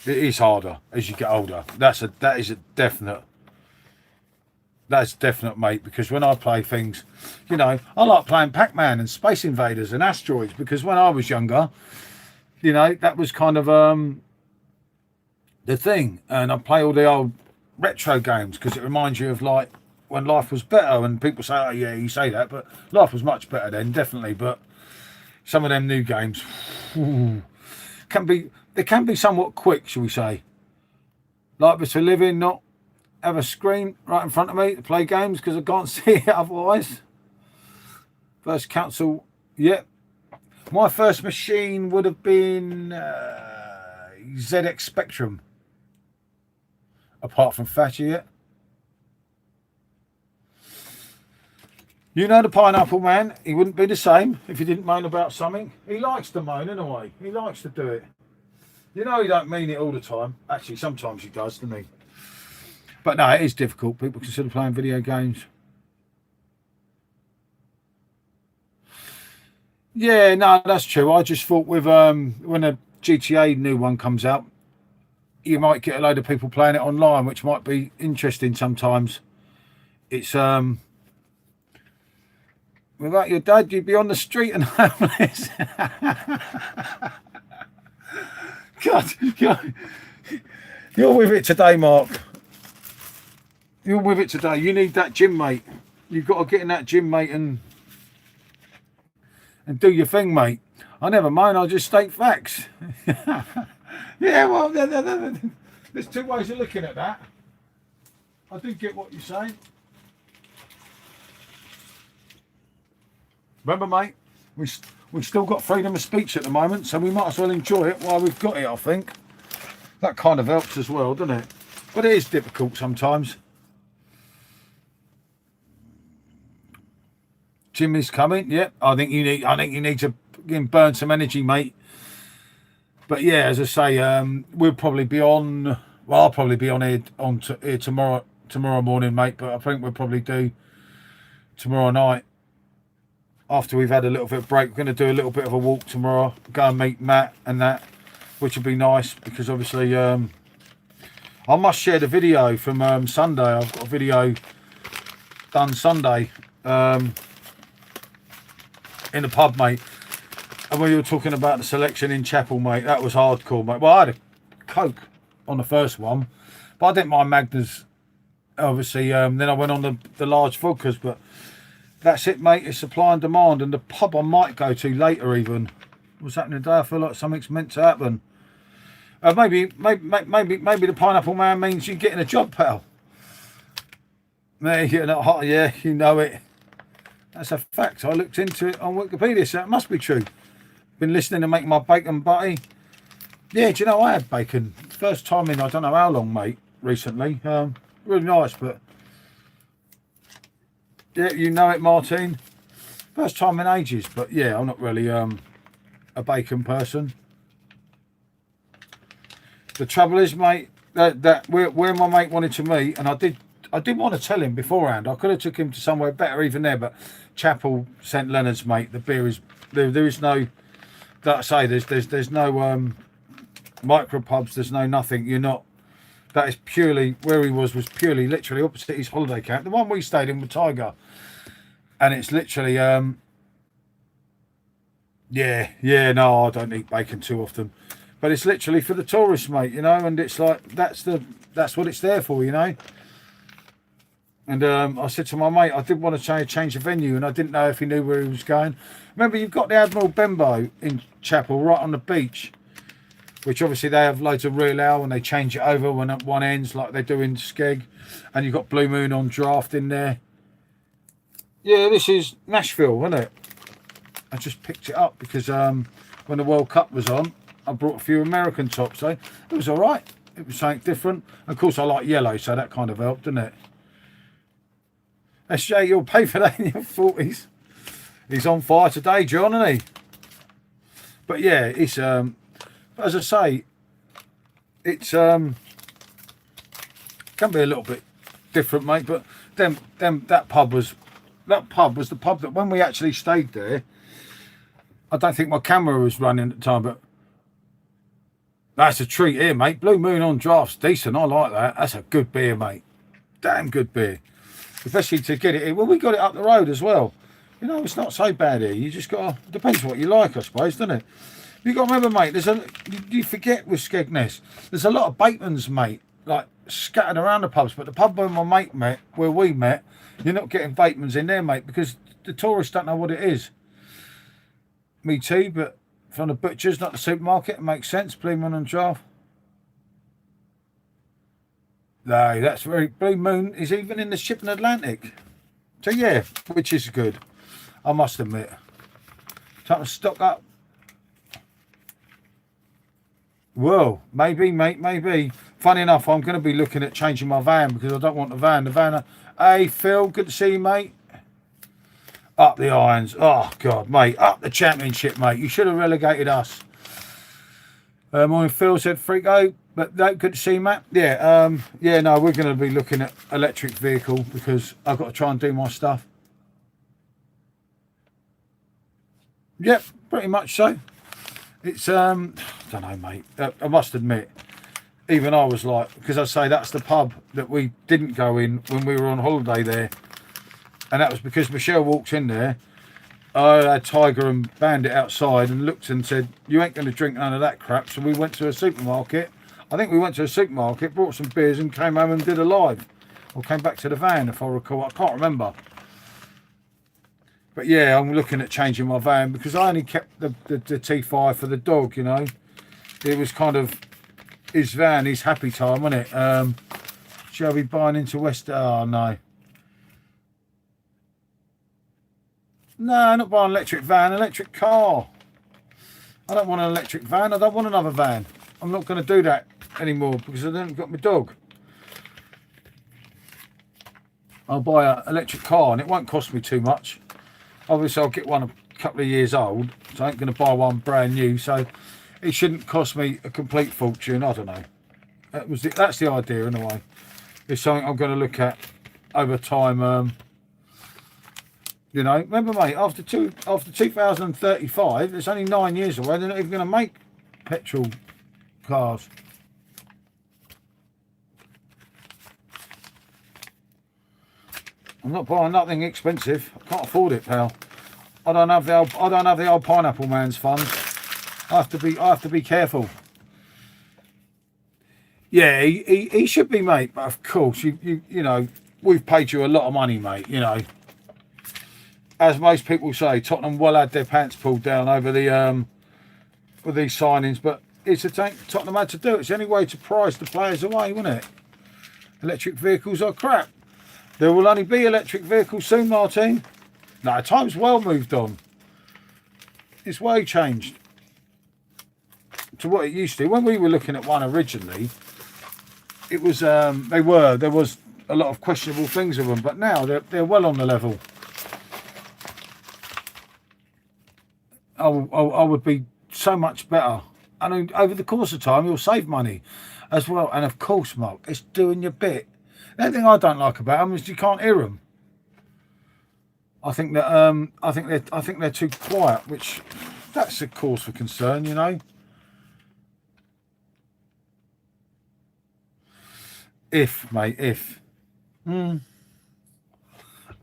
It is harder as you get older. That is a definite. That's definite, mate, because when I play things, you know, I like playing Pac-Man and Space Invaders and Asteroids, because when I was younger, you know, that was kind of the thing. And I play all the old retro games because it reminds you of, like, when life was better. And people say, oh, yeah, you say that, but life was much better then, definitely. But some of them new games can be somewhat quick, shall we say. Like to live in, not have a screen right in front of me to play games because I can't see it otherwise. First console, yep. My first machine would have been ZX Spectrum. Apart from Thatcher, yet. You know the pineapple man. He wouldn't be the same if he didn't moan about something. He likes to moan in a way. He likes to do it. You know he don't mean it all the time. Actually, sometimes he does, doesn't he? But no, it is difficult. People consider playing video games. Yeah, no, that's true. I just thought with when a GTA new one comes out, you might get a load of people playing it online, which might be interesting sometimes. It's without your dad, you'd be on the street and homeless. God, you're with it today, Mark. You're with it today. You need that gym, mate. You've got to get in that gym, mate, and do your thing, mate. I never mind. I just state facts. Yeah, well, there's two ways of looking at that. I do get what you're saying. Remember, mate, we've still got freedom of speech at the moment, so we might as well enjoy it while we've got it, I think. That kind of helps as well, doesn't it? But it is difficult sometimes. Jimmy's coming. Yep, I think you need to burn some energy, mate. But yeah, as I say, we'll probably be on. Well, I'll probably be on here tomorrow morning, mate. But I think we'll probably do tomorrow night after we've had a little bit of break. We're going to do a little bit of a walk tomorrow. Go and meet Matt and that, which would be nice because obviously I must share the video from Sunday. I've got a video done Sunday. In the pub, mate, and when you were talking about the selection in Chapel, mate, that was hardcore, mate. Well, I had a Coke on the first one, but I didn't mind Magners, obviously. Then I went on the large vodkas, but that's it, mate. It's supply and demand, and the pub I might go to later even. What's happening today? I feel like something's meant to happen. Maybe the pineapple man means you're getting a job, pal. You're not hot, yeah, you know it. That's a fact. I looked into it on Wikipedia, so it must be true. Been listening to make my bacon butty. Yeah, do you know I had bacon first time in I don't know how long, mate. Recently, really nice, but yeah, you know it, Martin. First time in ages, but yeah, I'm not really a bacon person. The trouble is, mate, that where my mate wanted to meet, and I did want to tell him beforehand. I could have took him to somewhere better even there, but Chapel St Leonard's, mate. The beer is there is no, like I say, there's no micro pubs. There's no nothing. You're not. That is purely where he was purely literally opposite his holiday camp. The one we stayed in with Tiger, and it's literally yeah, no, I don't eat bacon too often, but it's literally for the tourists, mate. You know, and it's like that's what it's there for, you know. And I said to my mate, I did want to change the venue, and I didn't know if he knew where he was going. Remember, you've got the Admiral Benbow in Chapel, right on the beach, which obviously they have loads of real ale and they change it over when at one ends like they do in Skeg. And you've got Blue Moon on draft in there. Yeah, this is Nashville, isn't it? I just picked it up because when the World Cup was on, I brought a few American tops. So it was all right. It was something different. Of course, I like yellow, so that kind of helped, didn't it? SJ, you'll pay for that in your 40s. He's on fire today, John, isn't he? But yeah, it's as I say, it's can be a little bit different, mate. But that pub was the pub that when we actually stayed there. I don't think my camera was running at the time, but that's a treat here, mate. Blue Moon on draft's decent. I like that. That's a good beer, mate. Damn good beer. Especially to get it in. Well, we got it up the road as well. You know, it's not so bad here. You just got to, depends what you like, I suppose, doesn't it? You got to remember, mate, you forget with Skegness, there's a lot of Batemans, mate, like scattered around the pubs. But the pub where my mate met, where we met, you're not getting Batemans in there, mate, because the tourists don't know what it is. Me too, but from the butchers, not the supermarket, it makes sense. Blue Moon on draft. No, that's very. Blue Moon is even in the shipping Atlantic. So yeah, which is good, I must admit. Time to stock up. Well, maybe, mate, maybe. Funny enough, I'm going to be looking at changing my van because I don't want the van. The van. Hey, Phil, good to see you, mate. Up the irons. Oh, God, mate. Up the championship, mate. You should have relegated us. Morning, Phil said, Freako. But no, good to see you, Matt. Yeah, yeah, no, we're going to be looking at electric vehicle because I've got to try and do my stuff. Yep, pretty much so. It's, I don't know, mate. I must admit, even I was like, because I say that's the pub that we didn't go in when we were on holiday there. And that was because Michelle walked in there. I had Tiger and Bandit outside and looked and said, you ain't going to drink none of that crap. So we went to a supermarket. I think we went to a supermarket, brought some beers and came home and did a live. Or came back to the van, if I recall. I can't remember. But yeah, I'm looking at changing my van because I only kept the T5 for the dog, you know. It was kind of his van, his happy time, wasn't it? Shall we be buying into West? Oh, no. No, not buy an electric van, electric car. I don't want an electric van. I don't want another van. I'm not going to do that anymore because I haven't got my dog. I'll buy an electric car and it won't cost me too much. Obviously, I'll get one a couple of years old, so I ain't going to buy one brand new. So it shouldn't cost me a complete fortune. I don't know. That's the idea anyway. It's something I'm going to look at over time. You know, remember, mate, after 2035, it's only 9 years away. They're not even going to make petrol cars. I'm not buying nothing expensive. I can't afford it, pal. I don't have the old pineapple man's funds. I have to be careful. Yeah, he should be, mate. But of course, you know, we've paid you a lot of money, mate. You know. As most people say, Tottenham well had their pants pulled down over the with these signings, but it's a tank Tottenham had to do. It's the only way to prize the players away, wasn't it? Electric vehicles are crap. There will only be electric vehicles soon, Martin. No, time's well moved on. It's way changed to what it used to. When we were looking at one originally, it was there was a lot of questionable things with them, but now they're well on the level. I would be so much better. I mean, over the course of time, you'll save money as well. And of course, Mark, it's doing your bit. The only thing I don't like about them is you can't hear them. I think that I think they're too quiet, which that's a cause for concern, you know. If, mate, if.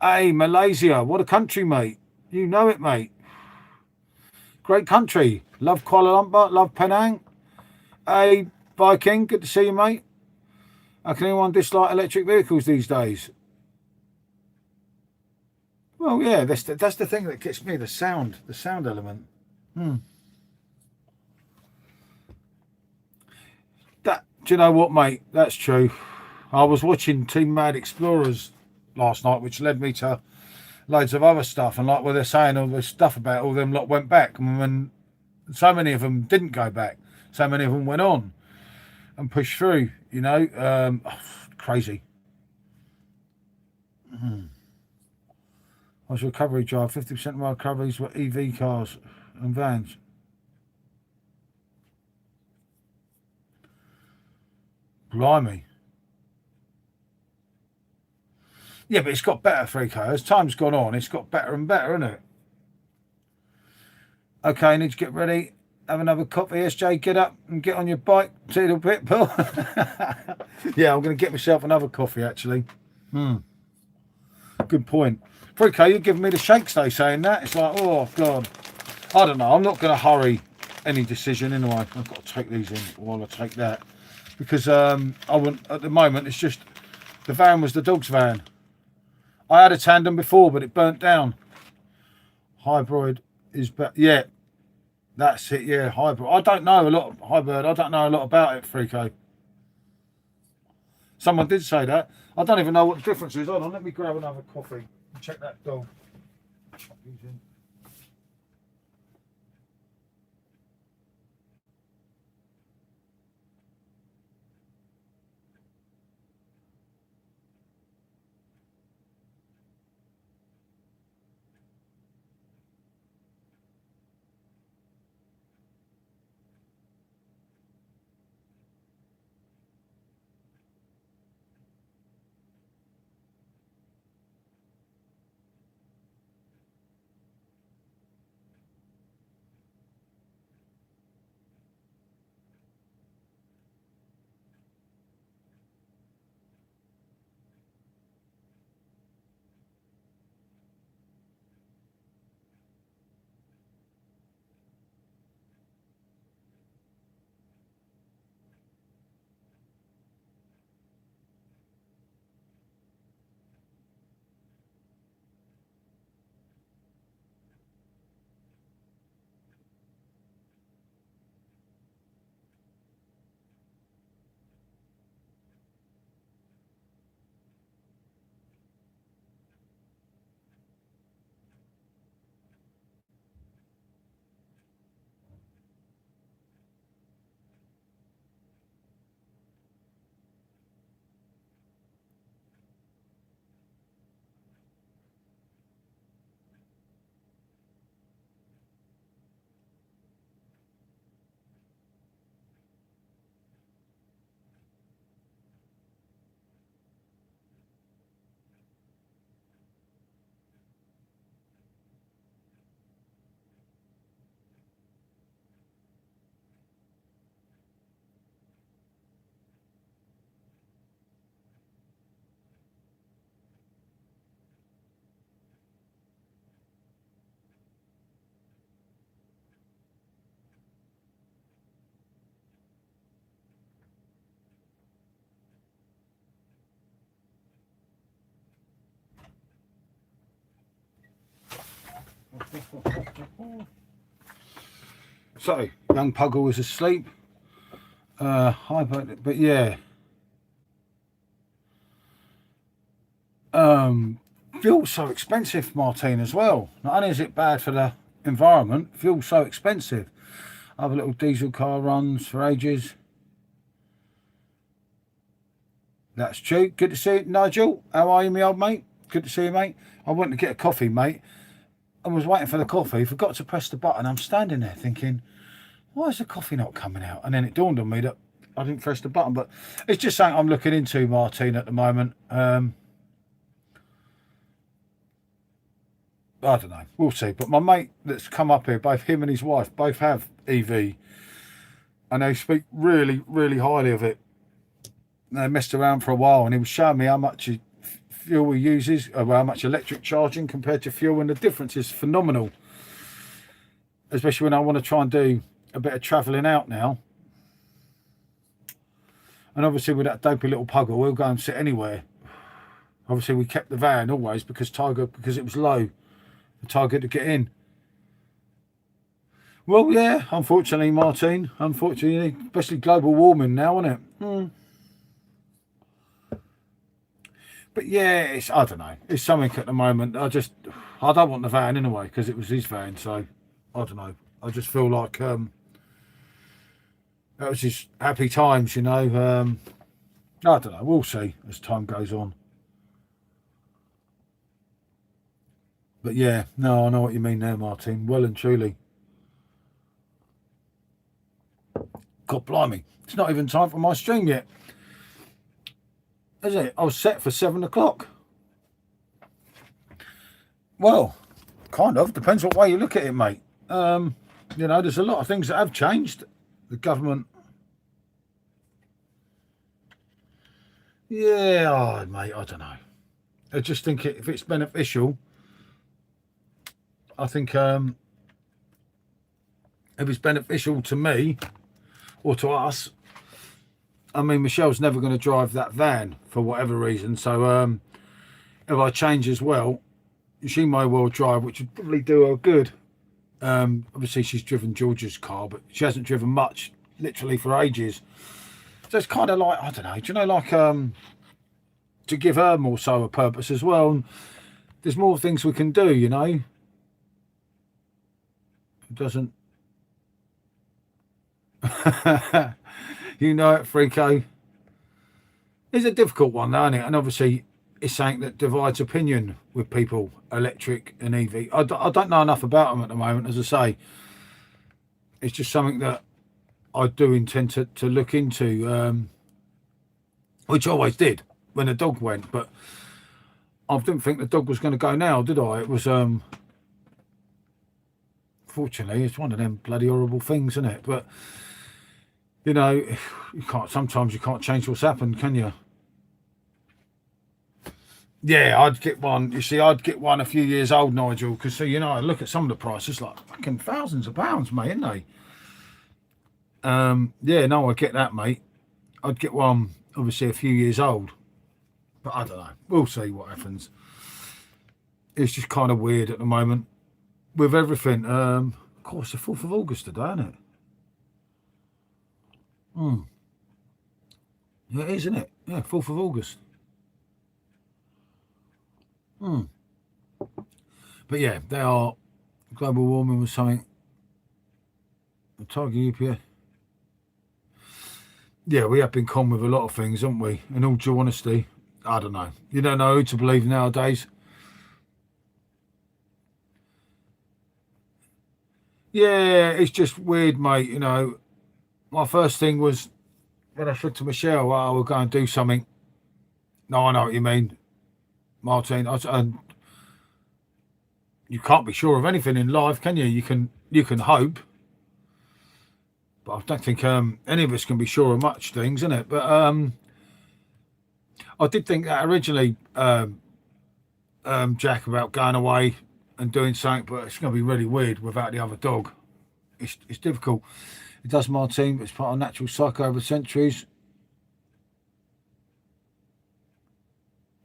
Hey, Malaysia, what a country, mate. You know it, mate. Great country. Love Kuala Lumpur, love Penang. Hey, Viking, good to see you, mate. How can anyone dislike electric vehicles these days? Well, yeah, that's the thing that gets me, the sound element. Do you know what, mate? That's true. I was watching Team Mad Explorers last night, which led me to loads of other stuff, and like where they're saying all this stuff about all them lot went back, and when so many of them didn't go back, so many of them went on and pushed through, you know. Crazy. I was recovery drive. 50% of my recoveries were EV cars and vans. Blimey. Yeah, but it's got better, Frico. As time's gone on, it's got better and better, isn't it? Okay, I need to get ready. Have another coffee. SJ, get up and get on your bike. See you in a bit, Bill. Yeah, I'm going to get myself another coffee, actually. Good point. Frico, you're giving me the shakes, though, saying that. It's like, oh, God. I don't know. I'm not going to hurry any decision, anyway. I've got to take these in while I take that. Because I wouldn't, at the moment, it's just, the van was the dog's van. I had a tandem before, but it burnt down. Hybrid is better. Yeah, that's it. Yeah, hybrid. I don't know a lot. Hybrid. I don't know a lot about it, Frico. Someone did say that. I don't even know what the difference is. Hold on, let me grab another coffee and check that dog. So, young Puggle was asleep. Hi, but yeah. Fuel's so expensive, Martine, as well. Not only is it bad for the environment, fuel's so expensive. Other little diesel car runs for ages. That's true. Good to see you, Nigel. How are you, my old mate? Good to see you, mate. I went to get a coffee, mate. I was waiting for the coffee, forgot to press the button. I'm standing there thinking, why is the coffee not coming out? And then it dawned on me that I didn't press the button. But it's just something I'm looking into, Martine, at the moment. I don't know. We'll see. But my mate that's come up here, both him and his wife, both have EV. And they speak really, really highly of it. They messed around for a while and he was showing me how much fuel he uses, or how much electric charging compared to fuel. And the difference is phenomenal. Especially when I want to try and do a bit of travelling out now. And obviously with that dopey little puggle, we'll go and sit anywhere. Obviously we kept the van always because it was low. Tiger to get in. Well, yeah, unfortunately, Martine, unfortunately, especially global warming now, isn't it? But yeah, I don't know. It's something at the moment. I don't want the van anyway because it was his van. So I don't know. I just feel like that was his happy times, you know. I don't know. We'll see as time goes on. But yeah, no, I know what you mean there, Martin. Well and truly. God blimey. It's not even time for my stream yet. Is it? I was set for 7 o'clock. Well, kind of. Depends what way you look at it, mate. You know, there's a lot of things that have changed. The government. Yeah, oh, mate, I don't know. I just think if it's beneficial, I think if it's beneficial to me or to us, I mean, Michelle's never going to drive that van for whatever reason. So if I change as well, she may well drive, which would probably do her good. Obviously, she's driven George's car, but she hasn't driven much, literally for ages. So it's kind of like, I don't know, do you know, like to give her more so a purpose as well. And there's more things we can do, you know. It doesn't. You know it, Freako. It's a difficult one, though, isn't it? And obviously, it's something that divides opinion with people, electric and EV. I don't know enough about them at the moment, as I say. It's just something that I do intend to look into, which I always did when the dog went. But I didn't think the dog was going to go now, did I? It was, fortunately, it's one of them bloody horrible things, isn't it? But, you know, sometimes you can't change what's happened, can you? Yeah, I'd get one. You see, I'd get one a few years old, Nigel, because, you know, I look at some of the prices, like fucking thousands of pounds, mate, isn't they? Yeah, no, I get that, mate. I'd get one, obviously, a few years old. But I don't know. We'll see what happens. It's just kind of weird at the moment with everything. Of course, the 4th of August today, isn't it? Yeah, it is, isn't it? Yeah, 4th of August. But yeah, they are. Global warming was something. The Tiger UPS. Yeah, we have been con with a lot of things, haven't we? In all due honesty, I don't know. You don't know who to believe nowadays. Yeah, it's just weird, mate. You know, my first thing was when I said to Michelle, "Oh, we'll go and do something." No, I know what you mean, Martin. And you can't be sure of anything in life, can you? You can hope, but I don't think any of us can be sure of much things, isn't it? But I did think that originally, Jack, about going away and doing something, but it's going to be really weird without the other dog. It's difficult. It does, Martin, but it's part of natural cycle over centuries.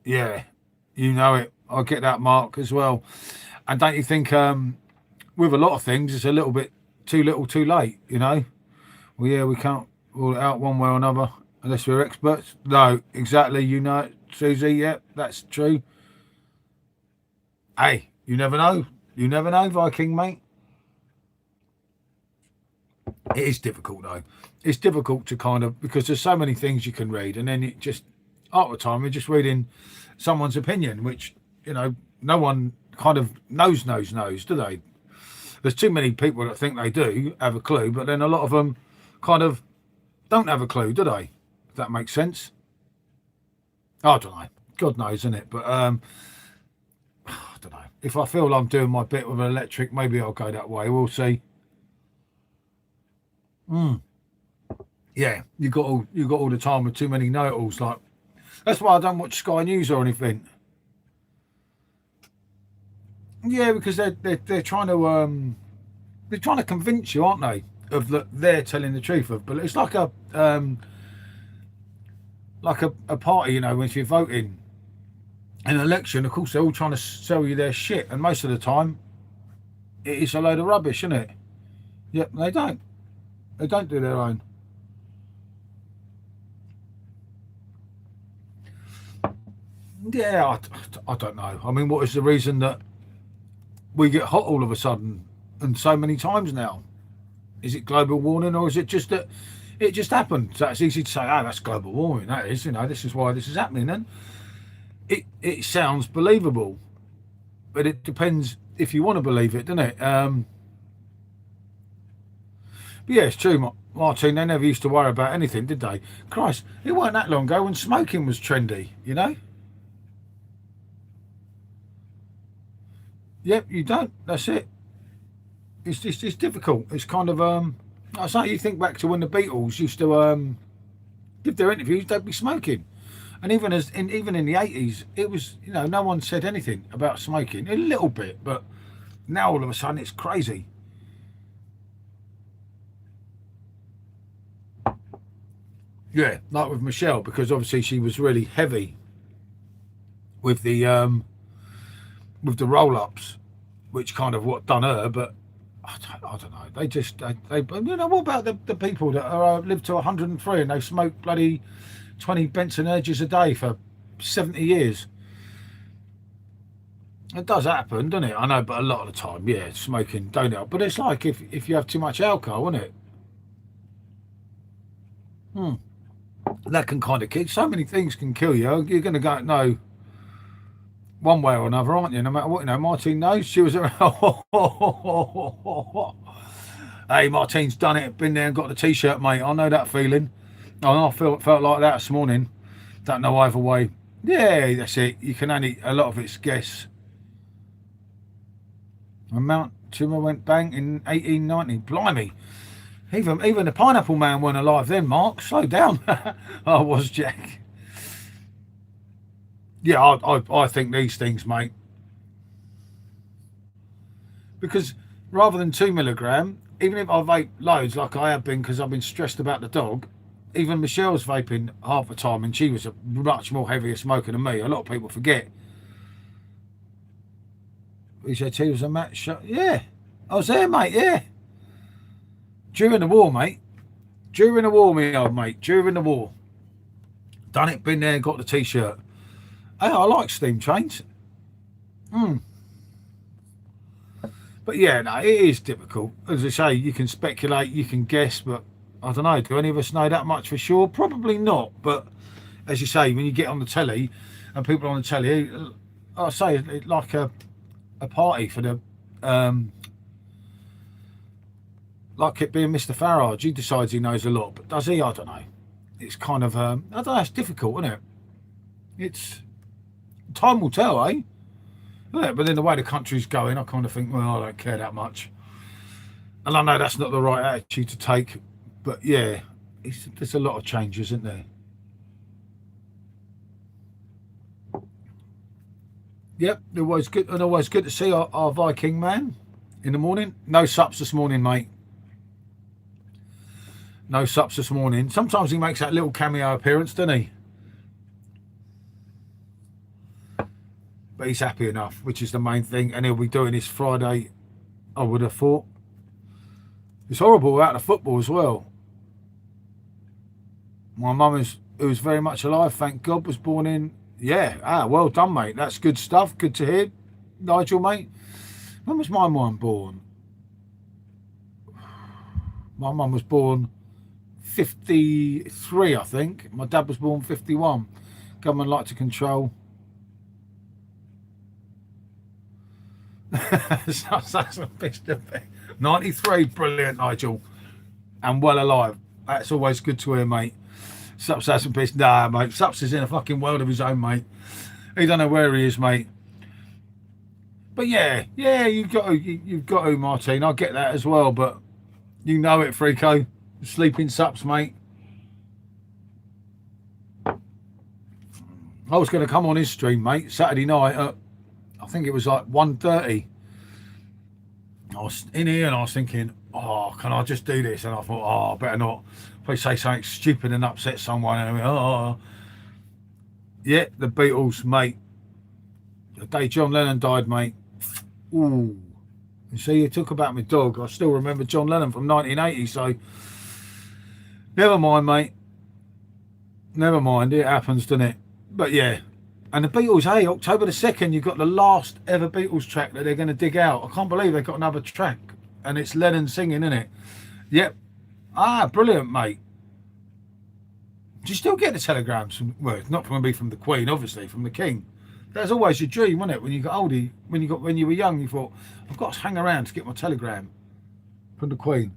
Yeah, you know it. I get that, Mark, as well. And don't you think with a lot of things, it's a little bit too little, too late, you know? Well, yeah, we can't rule it out one way or another, unless we're experts. No, exactly. You know it, Susie. Yeah, that's true. Hey, you never know. You never know, Viking, mate. It is difficult, though. It's difficult to kind of, because there's so many things you can read, and then it just, half the time, we're just reading someone's opinion, which, you know, no one kind of knows, do they? There's too many people that think they do have a clue, but then a lot of them kind of don't have a clue, do they? If that makes sense. I don't know. God knows, isn't it? But I don't know. If I feel I'm doing my bit with an electric, maybe I'll go that way. We'll see. Yeah, you got all the time with too many know-it-alls. Like, that's why I don't watch Sky News or anything. Yeah, because they're trying to convince you, aren't they, of that they're telling the truth of. But it's like a party, you know, when you're voting in an election. Of course, they're all trying to sell you their shit, and most of the time, it is a load of rubbish, isn't it? Yep, they don't. They don't do their own. Yeah, I don't know. I mean, what is the reason that we get hot all of a sudden and so many times now? Is it global warming, or is it just that it just happened? So it's easy to say, oh, that's global warming. That is, you know, this is why this is happening. And it sounds believable, but it depends if you want to believe it, doesn't it? But yeah, it's true, Martin. They never used to worry about anything, did they? Christ, it wasn't that long ago when smoking was trendy, you know? Yep, you don't. That's it. It's difficult. It's kind of I say, you think back to when the Beatles used to give their interviews, they'd be smoking, and even in the 80s, it was, you know, no one said anything about smoking, a little bit, but now all of a sudden it's crazy. Yeah, like with Michelle, because obviously she was really heavy with the roll-ups, which kind of what done her. But I don't know. They just they you know, what about the people that are live to 103 and they smoke bloody 20 Benson Edges a day for 70 years? It does happen, doesn't it? I know, but a lot of the time, yeah, smoking don't help. But it's like if you have too much alcohol, isn't it? That can kind of kill. So many things can kill you. You're going to go no one way or another, aren't you? No matter what, you know. Martine knows she was around. Hey, Martine's done it. Been there and got the t-shirt, mate. I know that feeling. I felt like that this morning. Don't know either way. Yeah, that's it. You can only, a lot of it's guess. And Mount Tumor went bang in 1890. Blimey. Even the Pineapple Man weren't alive then, Mark. Slow down. I was, Jack. Yeah, I think these things, mate. Because rather than 2 milligram, even if I vape loads like I have been because I've been stressed about the dog, even Michelle's vaping half the time, and she was a much more heavier smoker than me. A lot of people forget. He said he was a match shot. Yeah, I was there, mate. Yeah. During the war, mate. During the war, me old mate. During the war. Done it, been there, got the t-shirt. Hey, I like steam trains. But yeah, no, it is difficult. As I say, you can speculate, you can guess, but I don't know. Do any of us know that much for sure? Probably not. But as you say, when you get on the telly and people on the telly, I say it's like a party for the like it being Mr. Farage. He decides he knows a lot, but does he? I don't know. It's kind of I don't know. It's difficult, isn't it? It's time will tell, eh? Yeah, but then the way the country's going, I kind of think, well, I don't care that much. And I know that's not the right attitude to take, but yeah, there's a lot of changes, isn't there? Yep, always good, and always good to see our Viking man in the morning. No sups this morning, mate. No sups this morning. Sometimes he makes that little cameo appearance, doesn't he? But he's happy enough, which is the main thing. And he'll be doing his Friday, I would have thought. It's horrible without the football as well. My mum is, who was very much alive, thank God, was born in, yeah, well done, mate. That's good stuff. Good to hear, Nigel, mate. When was my mum born? My mum was born 53, I think. My dad was born 51. Government like to control. That's a bit of 93, brilliant, Nigel. And well alive. That's always good to hear, mate. Sups has some piss. Nah, mate. Sups is in a fucking world of his own, mate. He don't know where he is, mate. But yeah, you've got to, Martine. I get that as well, but you know it, Freako. Sleeping Sups, mate. I was going to come on his stream, mate, Saturday night at, I think it was like 1:30. I was in here and I was thinking, oh, can I just do this? And I thought, oh, I better not. If I say something stupid and upset someone, and I went, oh. Yeah, the Beatles, mate. The day John Lennon died, mate. Ooh. You see, you talk about my dog. I still remember John Lennon from 1980, so never mind, mate. Never mind. It happens, doesn't it? But yeah. And the Beatles, hey, October the 2nd, you've got the last ever Beatles track that they're going to dig out. I can't believe they've got another track. And it's Lennon singing, isn't it? Yep. Ah, brilliant, mate. Do you still get the telegrams from, well, it's not going to be from the Queen, obviously, from the King. That's always your dream, wasn't it? When you got older, when you were young, you thought, I've got to hang around to get my telegram from the Queen.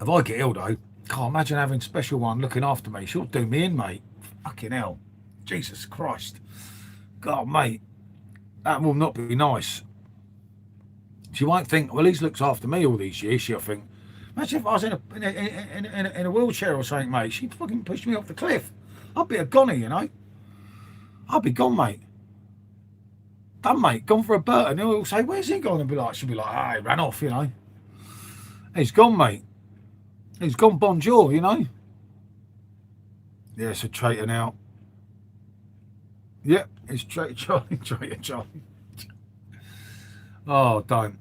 If I get ill, though, can't imagine having a special one looking after me. She'll do me in, mate. Fucking hell. Jesus Christ. God, mate. That will not be nice. She won't think, well, he's looked after me all these years. She'll think, imagine if I was in a wheelchair or something, mate. She'd fucking push me off the cliff. I'd be a goner, you know. I'd be gone, mate. Done, mate. Gone for a bird. And he'll say, where's he gone? And she'll be like, ah, he ran off, you know. He's gone, mate. He's gone bonjour, you know. Yeah, it's a traitor now. Yep, it's traitor Charlie, traitor Charlie. Oh, don't.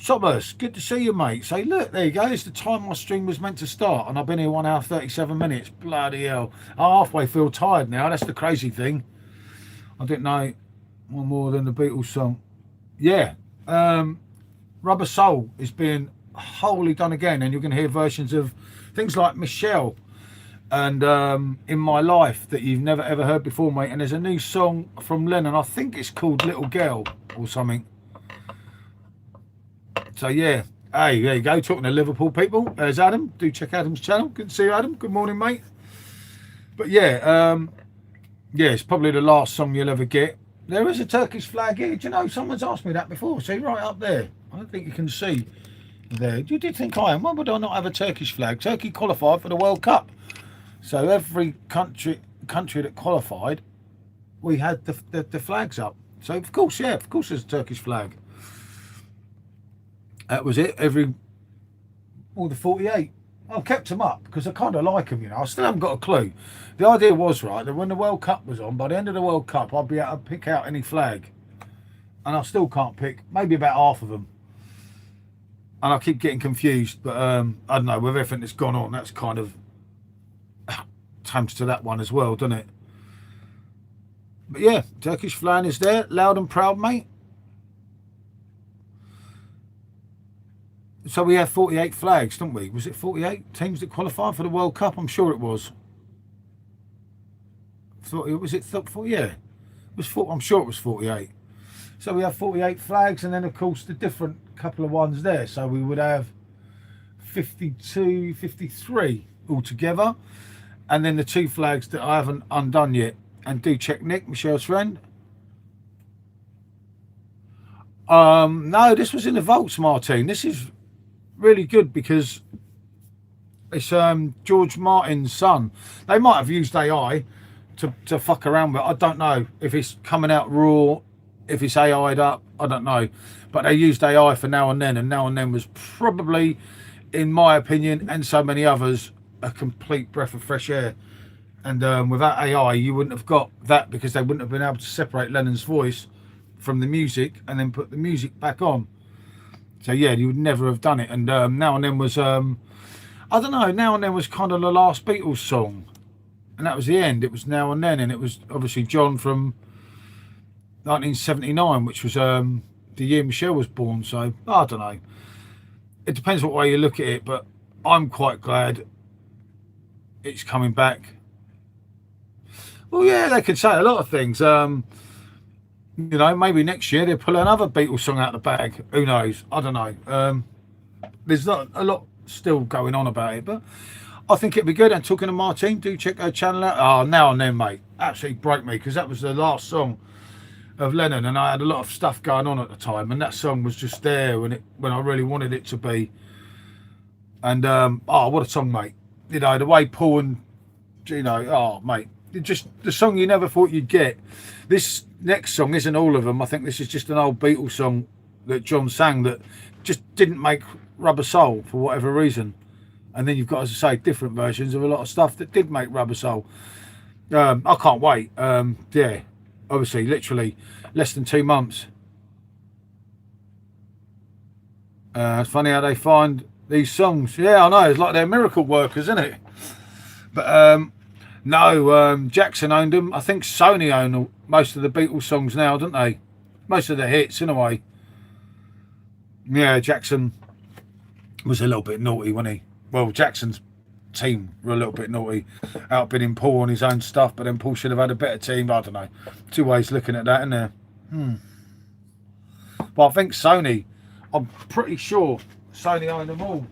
Thomas, good to see you, mate. Say, look, there you go. It's the time my stream was meant to start, and I've been here 1 hour 37 minutes. Bloody hell! I halfway feel tired now. That's the crazy thing. I didn't know one more than the Beatles song. Yeah, Rubber Soul is being wholly done again, and you're going to hear versions of things like Michelle and In My Life that you've never ever heard before, mate. And there's a new song from Lennon. I think it's called Little Girl or something. So yeah, hey, there you go. Talking to Liverpool people. There's Adam. Do check Adam's channel. Good to see you, Adam. Good morning, mate. But yeah, yeah, it's probably the last song you'll ever get. There is a Turkish flag here. Do you know, someone's asked me that before. See, right up there. I don't think you can see there. You did think I am. Why would I not have a Turkish flag? Turkey qualified for the World Cup. So every country that qualified, we had the flags up. So of course, yeah, of course there's a Turkish flag. That was it. All the 48. I've kept them up because I kind of like them, you know. I still haven't got a clue. The idea was, right, that when the World Cup was on, by the end of the World Cup, I'd be able to pick out any flag. And I still can't pick, maybe about half of them. And I keep getting confused, but I don't know, with everything that's gone on, that's kind of comes to that one as well, doesn't it? But yeah, Turkish flag is there, loud and proud, mate. So we had 48 flags, didn't we? Was it 48 teams that qualified for the World Cup? I'm sure it was. Was it 40? Yeah, it was 40. I'm sure it was 48. So we have 48 flags, and then of course the different couple of ones there. So we would have 52, 53 altogether, and then the two flags that I haven't undone yet. And do check Nick, Michelle's friend. No, this was in the vaults, Martin. This is really good because it's George Martin's son. They might have used AI to fuck around with it. I don't know if it's coming out raw, if it's AI'd up, I don't know. But they used AI for Now and Then, and Now and Then was probably, in my opinion, and so many others, a complete breath of fresh air. And without AI, you wouldn't have got that because they wouldn't have been able to separate Lennon's voice from the music and then put the music back on. So yeah, you would never have done it. And Now and Then was, I don't know, Now and Then was kind of the last Beatles song. And that was the end. It was Now and Then. And it was obviously John from 1979, which was the year Michelle was born. So I don't know. It depends what way you look at it. But I'm quite glad it's coming back. Well, yeah, they could say a lot of things. You know, maybe next year they'll pull another Beatles song out of the bag. Who knows? I don't know. There's not a lot still going on about it, but I think it'd be good. And talking to Martine, do check her channel out. Oh, Now and Then, mate. Absolutely broke me because that was the last song of Lennon, and I had a lot of stuff going on at the time, and that song was just there when I really wanted it to be. And oh, what a song, mate. You know, the way Paul and, you know, oh, mate, just the song you never thought you'd get. This next song isn't all of them. I think this is just an old Beatles song that John sang that just didn't make Rubber Soul for whatever reason. And then you've got, as I say, different versions of a lot of stuff that did make Rubber Soul. I can't wait. Yeah, obviously, literally less than 2 months. It's funny how they find these songs. Yeah, I know. It's like they're miracle workers, isn't it? But no, Jackson owned them. I think Sony own most of the Beatles songs now, don't they? Most of the hits, in a way. Yeah, Jackson was a little bit naughty, wasn't he? Well, Jackson's team were a little bit naughty, outbidding Paul on his own stuff, but then Paul should have had a better team. I don't know. Two ways looking at that, isn't there? But I think Sony, I'm pretty sure Sony own them all.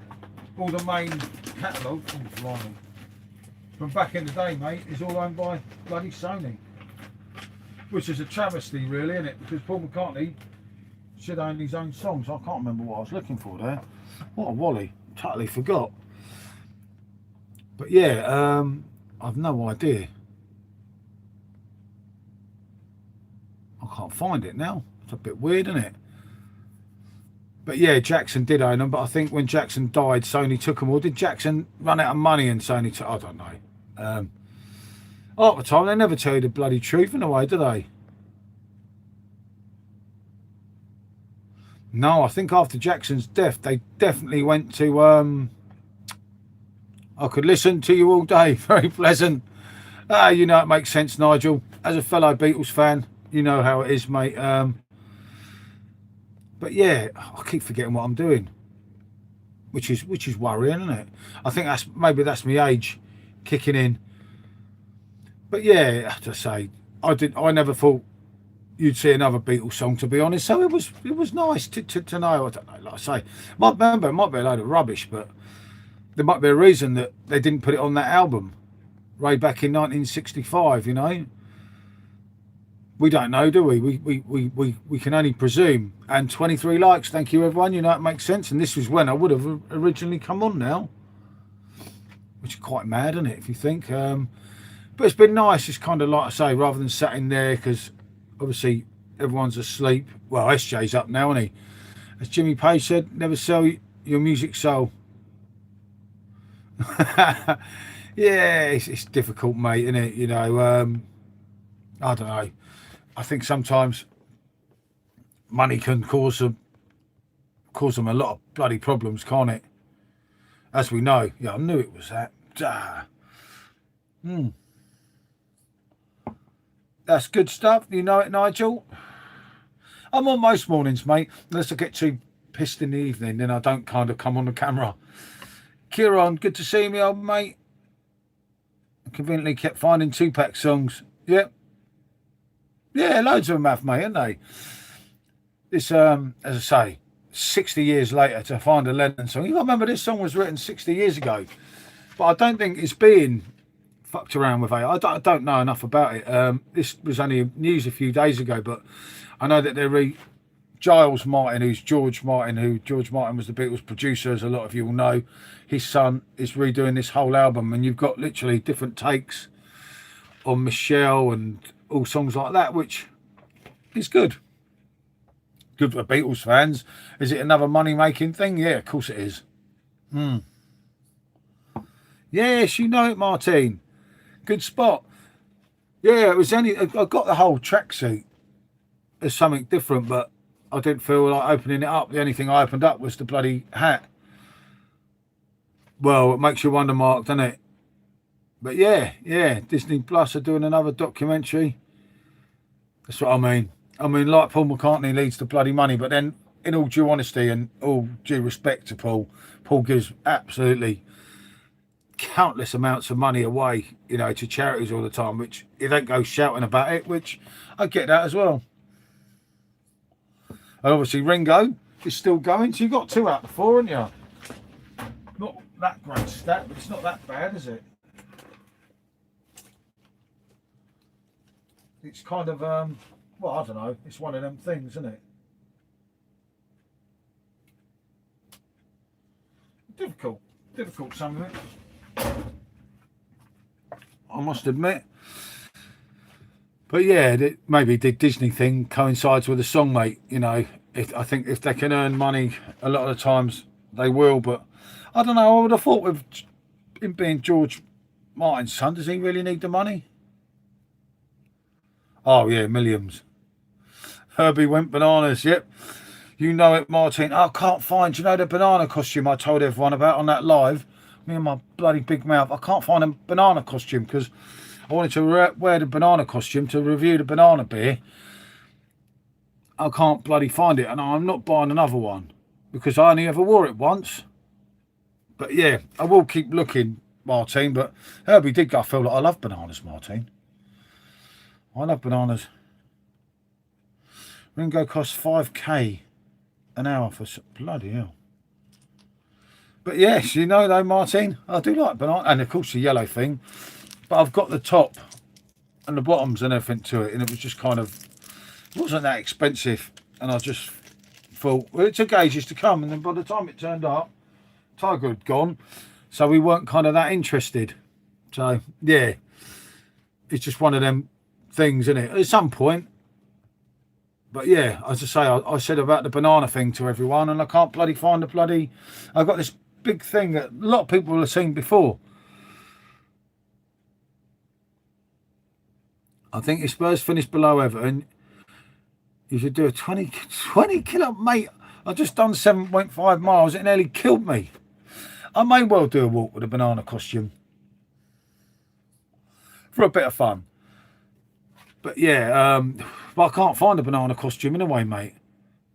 All the main catalogue. From back in the day, mate, is all owned by bloody Sony. Which is a travesty, really, isn't it? Because Paul McCartney should own his own songs. I can't remember what I was looking for there. What a wally. Totally forgot. But yeah, I've no idea. I can't find it now. It's a bit weird, isn't it? But yeah, Jackson did own them, but I think when Jackson died, Sony took them all. Did Jackson run out of money and Sony took? I don't know. At the time, they never tell you the bloody truth in a way, do they? No, I think after Jackson's death, they definitely went to, I could listen to you all day. Very pleasant. You know, it makes sense, Nigel. As a fellow Beatles fan, you know how it is, mate. But yeah, I keep forgetting what I'm doing, which is worrying, isn't it? I think maybe that's my age kicking in. But yeah, I have to say, I never thought you'd see another Beatles song, to be honest. So it was nice to know. I don't know, like I say, it might be a load of rubbish, but there might be a reason that they didn't put it on that album way back in 1965. You know, we don't know, do we? We can only presume. And 23 likes, thank you everyone. You know, it makes sense. And this was when I would have originally come on now, which is quite mad, isn't it, if you think? But it's been nice. It's kind of like I say, rather than sat in there, because obviously everyone's asleep. Well, SJ's up now, isn't he? As Jimmy Page said, never sell your music soul. Yeah, it's difficult, mate, isn't it? You know, I don't know. I think sometimes money can cause them a lot of bloody problems, can't it? As we know. Yeah, I knew it was that. That's good stuff. You know it, Nigel. I'm on most mornings, mate. Unless I get too pissed in the evening, then I don't kind of come on the camera. Kieran, good to see me, old mate. I conveniently kept finding Tupac songs. Yep. Yeah, loads of them have, mate, haven't they? This, as I say, 60 years later to find a Lennon song. You remember this song was written 60 years ago, but I don't think it's being fucked around with it. I don't know enough about it. This was only news a few days ago, but I know that Giles Martin, George Martin was the Beatles producer, as a lot of you will know. His son is redoing this whole album, and you've got literally different takes on Michelle and all songs like that, which is good. Good for Beatles fans. Is it another money-making thing? Yeah, of course it is. Yes, you know it, Martine. Good spot. Yeah, it was I got the whole tracksuit as something different, but I didn't feel like opening it up. The only thing I opened up was the bloody hat. Well, it makes you wonder, Mark, doesn't it? But yeah, Disney Plus are doing another documentary. That's what I mean. I mean, like Paul McCartney leads to bloody money, but then, in all due honesty and all due respect to Paul, Paul gives absolutely countless amounts of money away, you know, to charities all the time, which he don't go shouting about it, which I get that as well. And obviously Ringo is still going, so you've got 2 out of 4, haven't you? Not that great stat, but it's not that bad, is it? It's kind of, well, I don't know, it's one of them things, isn't it? Difficult, some of it, I must admit. But yeah, maybe the Disney thing coincides with the song, mate. You know, I think if they can earn money, a lot of the times they will. But I don't know, I would have thought with him being George Martin's son, does he really need the money? Oh yeah, millions. Herbie went bananas, yep. You know it, Martin. I can't find, you know, the banana costume I told everyone about on that live? Me and my bloody big mouth. I can't find a banana costume because I wanted to wear the banana costume to review the banana beer. I can't bloody find it, and I'm not buying another one because I only ever wore it once. But yeah, I will keep looking, Martin. But Herbie did go, I feel like I love bananas, Martin. I love bananas. Ringo costs 5k an hour for bloody hell. But yes, you know though, Martin, I do like banana, and of course the yellow thing. But I've got the top and the bottoms and everything to it, and it was just kind of, it wasn't that expensive, and I just thought, well, it took ages to come, and then by the time it turned up, Tiger had gone, so we weren't kind of that interested. So yeah, it's just one of them things, isn't it? At some point. But yeah, as I say, I said about the banana thing to everyone, and I can't bloody find the bloody, I've got this big thing that a lot of people have seen before. I think if Spurs finished below Everton, you should do a 20 kilo, mate. I just done 7.5 miles. It nearly killed me. I may well do a walk with a banana costume for a bit of fun. But yeah, but I can't find a banana costume in a way, mate,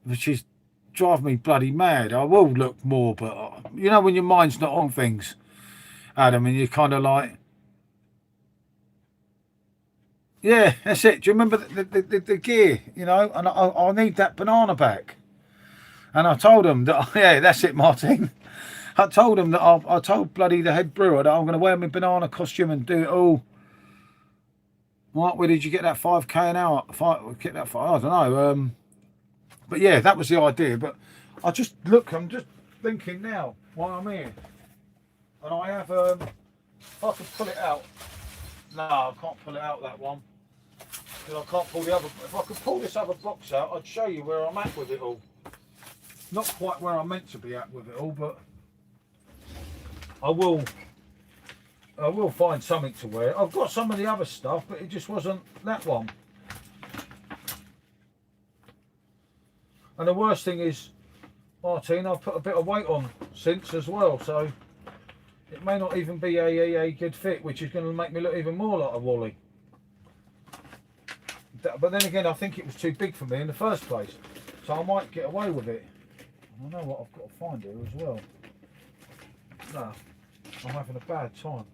which is driving me bloody mad. I will look more, but you know when your mind's not on things, Adam, and you're kind of like, yeah, that's it. Do you remember the gear, you know? And I need that banana back. And I told him that, yeah, that's it, Martin. I told him that I told bloody the head brewer that I'm going to wear my banana costume and do it all. What, where did you get that 5k an hour? Get that I don't know. But yeah, that was the idea. But I'm just thinking now while I'm here. And I have, if I could pull it out. No, I can't pull it out, that one. Because I can't pull the other. If I could pull this other box out, I'd show you where I'm at with it all. Not quite where I'm meant to be at with it all, but I will find something to wear. I've got some of the other stuff, but it just wasn't that one. And the worst thing is, Martin, I've put a bit of weight on since as well, so it may not even be a good fit, which is going to make me look even more like a Wally. But then again, I think it was too big for me in the first place, so I might get away with it. I know what I've got to find here as well. No, I'm having a bad time.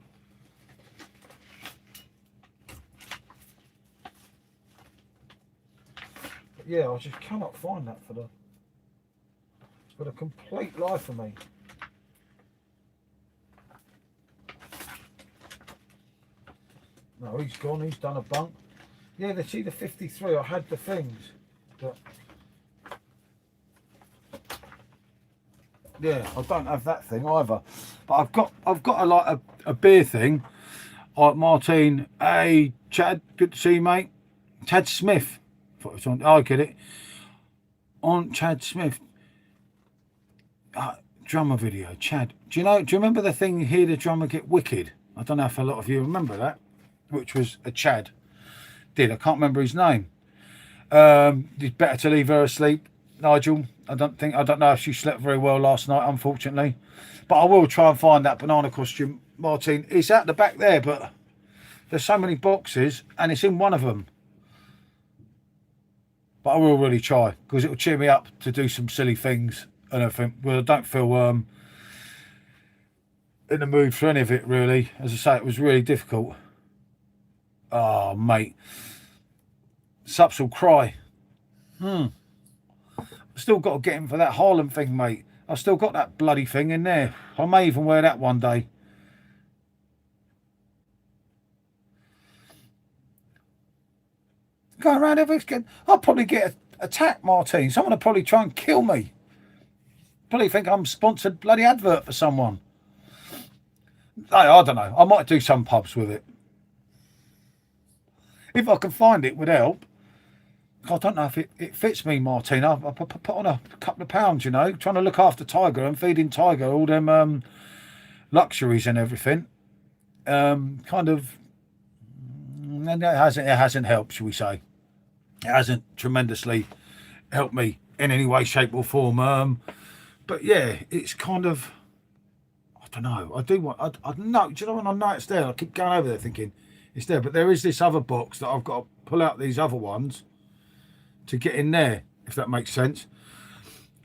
But yeah, I just cannot find that for the complete life of me. No, he's gone, he's done a bunk. Yeah, see the 53, I had the things. But yeah, I don't have that thing either. But I've got a beer thing. Martin, hey Chad, good to see you, mate. Chad Smith. I get it. On Chad Smith. Drummer video, Chad. Do you remember the thing, hear the drummer get wicked? I don't know if a lot of you remember that. Which was a Chad. I can't remember his name. It's better to leave her asleep Nigel. I don't know if she slept very well last night, unfortunately. But I will try and find that banana costume, Martin. It's at the back there, but there's so many boxes, and it's in one of them. But I will really try, because it will cheer me up to do some silly things and everything. Well, I don't feel in the mood for any of it, really. As I say, it was really difficult. Oh, mate. Sups will cry. I've still got to get him for that Harlem thing, mate. I've still got that bloody thing in there. I may even wear that one day. Going around everything. I'll probably get attacked, Martine. Someone will probably try and kill me. Probably think I'm sponsored bloody advert for someone. I don't know. I might do some pubs with it. If I can find it, would help. I don't know if it fits me, Martine. I put on a couple of pounds, you know, trying to look after Tiger and feeding Tiger all them luxuries and everything. Kind of, and it hasn't helped, shall we say. It hasn't tremendously helped me in any way, shape or form. But yeah, it's kind of, I don't know. I know. Do you know when I know it's there? I keep going over there thinking it's there. But there is this other box that I've got to pull out these other ones to get in there, if that makes sense.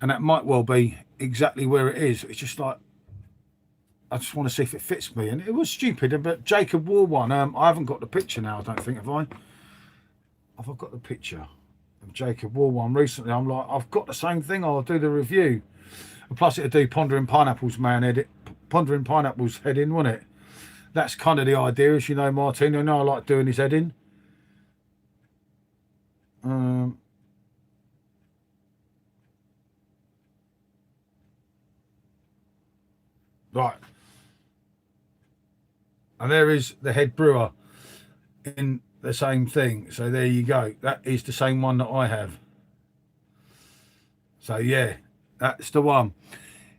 And that might well be exactly where it is. It's just like, I just want to see if it fits me. And it was stupid, but Jacob wore one. I haven't got the picture now, I don't think, have I? Have I got the picture of Jacob wore one recently? I'm like, I've got the same thing, I'll do the review. And plus it'd do Pondering Pineapple's Pondering Pineapple's head in, wouldn't it? That's kind of the idea, as you know, Martin. I know I like doing his head in. Right. And there is the head brewer in the same thing. So there you go. That is the same one that I have. So yeah, that's the one.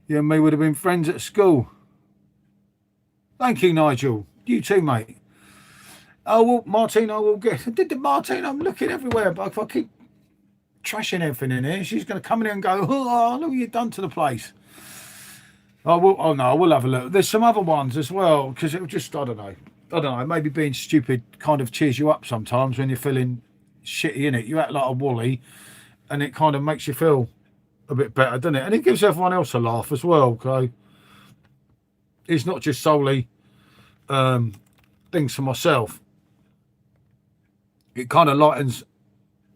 You and me would have been friends at school. Thank you, Nigel. You too, mate. Oh, well, Martine, I will get... Martine, I'm looking everywhere, but if I keep trashing everything in here, she's going to come in here and go, oh, look what you've done to the place. I will have a look. There's some other ones as well, because it will just, I don't know, maybe being stupid kind of cheers you up sometimes when you're feeling shitty in it. You act like a woolly, and it kind of makes you feel a bit better, doesn't it? And it gives everyone else a laugh as well. So it's not just solely things for myself. It kind of lightens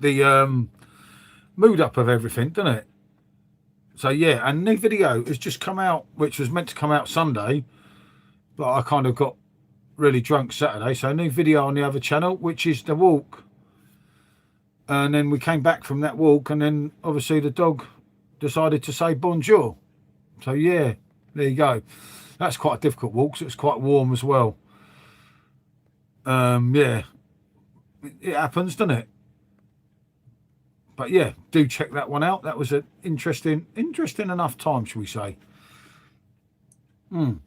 the mood up of everything, doesn't it? So yeah, and new video has just come out, which was meant to come out Sunday, but I kind of got really drunk Saturday. So new video on the other channel, which is the walk. And then we came back from that walk, and then obviously the dog decided to say bonjour. So yeah, there you go. That's quite a difficult walk, so it's quite warm as well. Yeah, it happens, doesn't it? But yeah, do check that one out. That was an interesting enough time, shall we say. Oi,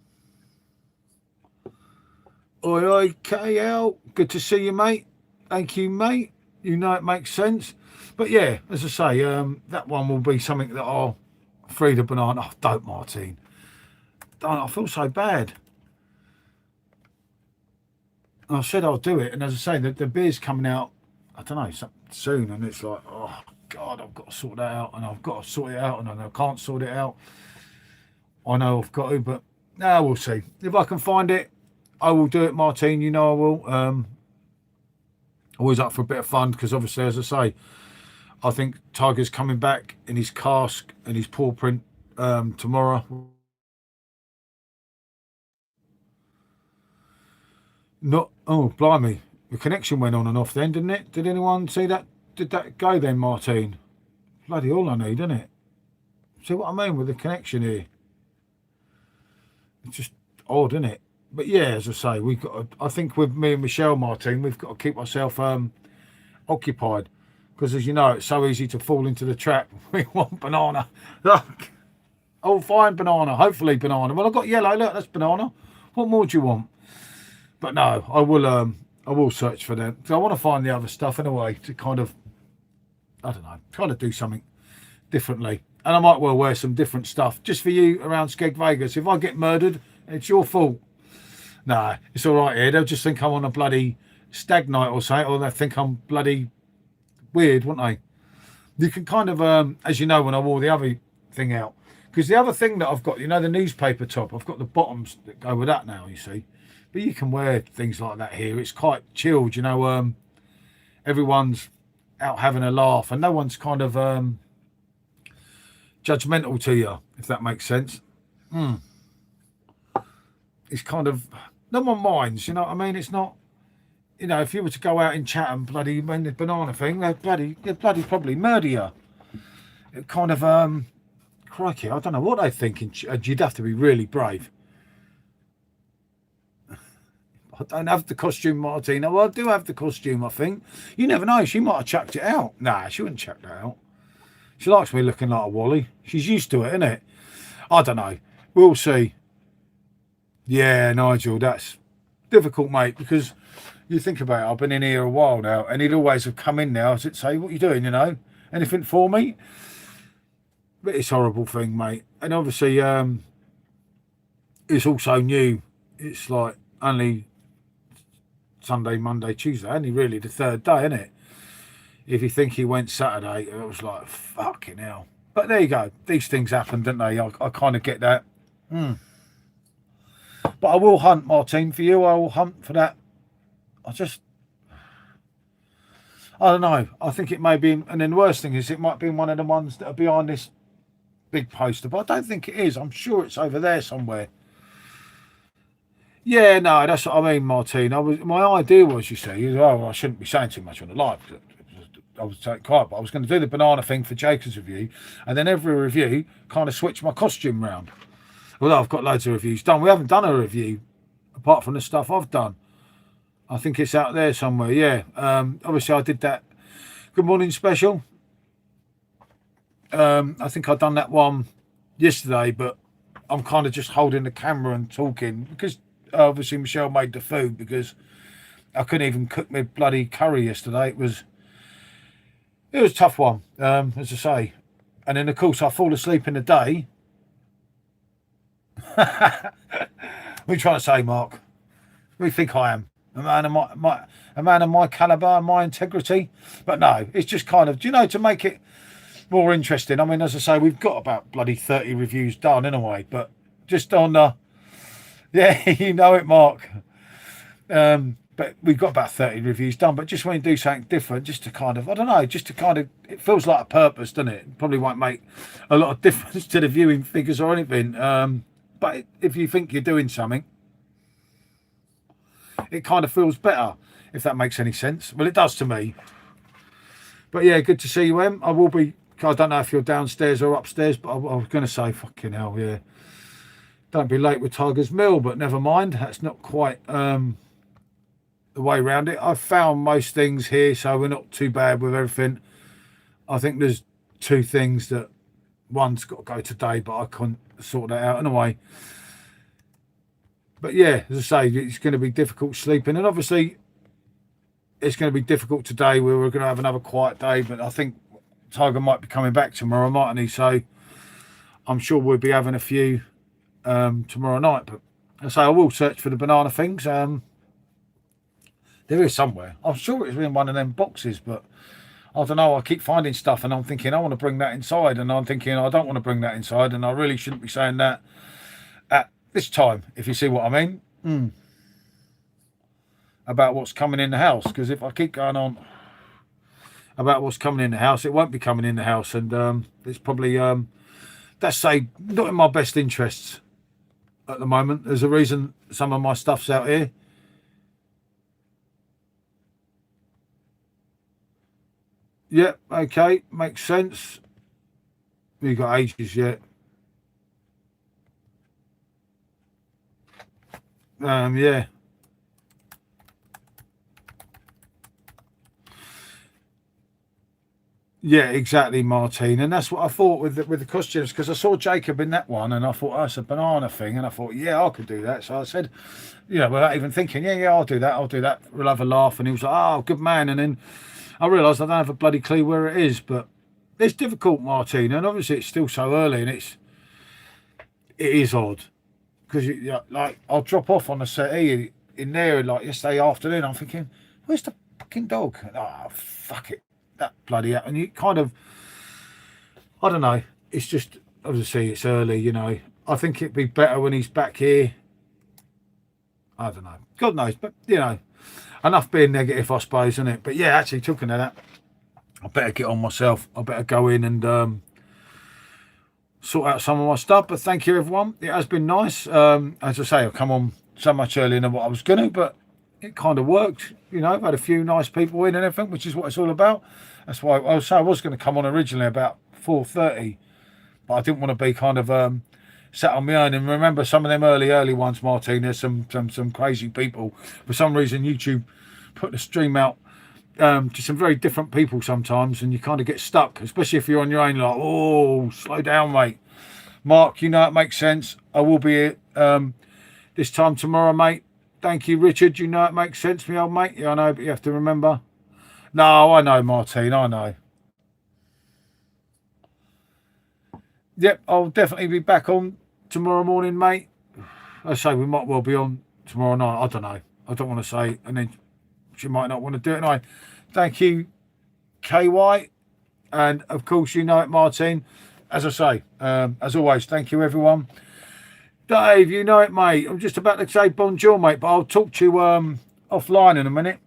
oi, KL. Good to see you, mate. Thank you, mate. You know it makes sense. But yeah, as I say, that one will be something that I'll free the banana. Oh, don't, Martine. Don't, I feel so bad. I said I'll do it, and as I say, the beer's coming out, I don't know, soon, and it's like, oh God, I've got to sort that out, and I've got to sort it out, and I can't sort it out. I know I've got to, but now we'll see. If I can find it, I will do it, Martine. You know I will. Always up for a bit of fun, because obviously, as I say, I think Tiger's coming back in his cask and his paw print tomorrow. Oh, blimey. The connection went on and off then, didn't it? Did anyone see that? Did that go then, Martine? Bloody all I need, isn't it? See what I mean with the connection here? It's just odd, isn't it? But yeah, as I say, we've got to, I think with me and Michelle, Martine, we've got to keep ourselves occupied. Because as you know, it's so easy to fall into the trap. We want banana. Look. Oh, fine, banana. Hopefully banana. Well, I've got yellow. Look, that's banana. What more do you want? But no, I will search for them. So I want to find the other stuff in a way to kind of, I don't know, kind of do something differently. And I might well wear some different stuff just for you around Skeg Vegas. If I get murdered, it's your fault. Nah, it's all right here. They'll just think I'm on a bloody stag night or something, or they'll think I'm bloody weird, won't they? You can kind of, as you know, when I wore the other thing out, because the other thing that I've got, you know, the newspaper top, I've got the bottoms that go with that now, you see. But you can wear things like that here. It's quite chilled, you know. Everyone's out having a laugh and no one's kind of judgmental to you, if that makes sense. It's kind of, no one minds, you know what I mean? It's not, you know, if you were to go out in Chatham, bloody, when the banana thing, they'd bloody probably murder you. It kind of, crikey, I don't know what they're thinking. You'd have to be really brave. I don't have the costume, Martina. Well, I do have the costume, I think. You never know. She might have chucked it out. Nah, she wouldn't chuck that out. She likes me looking like a Wally. She's used to it, innit? I don't know. We'll see. Yeah, Nigel, that's difficult, mate, because you think about it. I've been in here a while now, and he'd always have come in now and say, what are you doing, you know? Anything for me? But it's a horrible thing, mate. And obviously, it's also new. It's like only Sunday, Monday, Tuesday, only really the third day, isn't it? If you think he went Saturday, it was like, fucking hell. But there you go. These things happen, don't they? I kind of get that. But I will hunt, Martine, for you. I will hunt for that. I don't know. I think it may be, and then the worst thing is it might be one of the ones that are behind this big poster, but I don't think it is. I'm sure it's over there somewhere. Yeah, no, that's what I mean, Martine. My idea was, you see, I shouldn't be saying too much on the live. I was quiet, but I was going to do the banana thing for Jacob's review, and then every review kind of switch my costume round. Although I've got loads of reviews done. We haven't done a review apart from the stuff I've done. I think it's out there somewhere, yeah. Obviously, I did that Good Morning special. I think I'd done that one yesterday, but I'm kind of just holding the camera and talking because obviously Michelle made the food because I couldn't even cook my bloody curry yesterday. It was a tough one, as I say. And then, of course, I fall asleep in the day. What are you trying to say, Mark? What do you think I am? A man of my calibre and my integrity? But no, it's just kind of, do you know, to make it more interesting. I mean, as I say, we've got about bloody 30 reviews done anyway, but just on the, yeah, you know it, Mark. But we've got about 30 reviews done, but just when you do something different, just to kind of, I don't know, just to kind of, it feels like a purpose, doesn't it? It probably won't make a lot of difference to the viewing figures or anything. But if you think you're doing something, it kind of feels better, if that makes any sense. Well, it does to me. But yeah, good to see you, Em. I will be, I don't know if you're downstairs or upstairs, but I was going to say, fucking hell, yeah. Don't be late with Tiger's Mill, but never mind. That's not quite the way around it. I've found most things here, so we're not too bad with everything. I think there's two things that one's got to go today, but I can't sort that out anyway. But yeah, as I say, it's going to be difficult sleeping, and obviously it's going to be difficult today where we're going to have another quiet day, but I think Tiger might be coming back tomorrow, mightn't he? So I'm sure we'll be having a few tomorrow night. But as I say, I will search for the banana things. There is somewhere. I'm sure it's in one of them boxes, but I don't know. I keep finding stuff and I'm thinking I want to bring that inside, and I'm thinking I don't want to bring that inside, and I really shouldn't be saying that at this time, if you see what I mean. About what's coming in the house, because if I keep going on about what's coming in the house, it won't be coming in the house, and it's probably let's say not in my best interests at the moment. There's a reason some of my stuff's out here. Yeah, okay, makes sense. We've got ages yet. Yeah. Yeah, exactly, Martine. And that's what I thought with the costumes, because I saw Jacob in that one and I thought, oh, it's a banana thing. And I thought, yeah, I could do that. So I said, you know, without even thinking, yeah, I'll do that. We'll have a laugh. And he was like, oh, good man. And then I realised I don't have a bloody clue where it is. But it's difficult, Martin, and obviously it's still so early, and it is odd because like I'll drop off on the settee in there like yesterday afternoon. I'm thinking, where's the fucking dog? Oh, fuck it, that bloody hell. And you kind of, I don't know. It's just obviously it's early, you know. I think it'd be better when he's back here. I don't know. God knows, but you know, enough being negative, I suppose, isn't it? But yeah, actually talking of that, I better get on myself. I better go in and sort out some of my stuff. But thank you, everyone. It has been nice. As I say, I've come on so much earlier than what I was going to, but it kind of worked. You know, I've had a few nice people in and everything, which is what it's all about. That's why I was going to come on originally about 4:30, but I didn't want to be kind of sat on my own. And remember, some of them early ones, Martin, there's some crazy people. For some reason, YouTube put the stream out to some very different people sometimes, and you kind of get stuck, especially if you're on your own. Like, oh, slow down, mate. Mark, you know it makes sense. I will be here this time tomorrow, mate. Thank you, Richard. You know it makes sense, me old mate. Yeah, I know, but you have to remember. No, I know, Martin. I know. Yep, I'll definitely be back on tomorrow morning, mate. I say we might well be on tomorrow night. I don't know. I don't want to say, and then she might not want to do it. Anyway, thank you, KY, and of course you know it, Martin. As I say, as always, thank you, everyone. Dave, you know it, mate. I'm just about to say bonjour, mate, but I'll talk to you offline in a minute.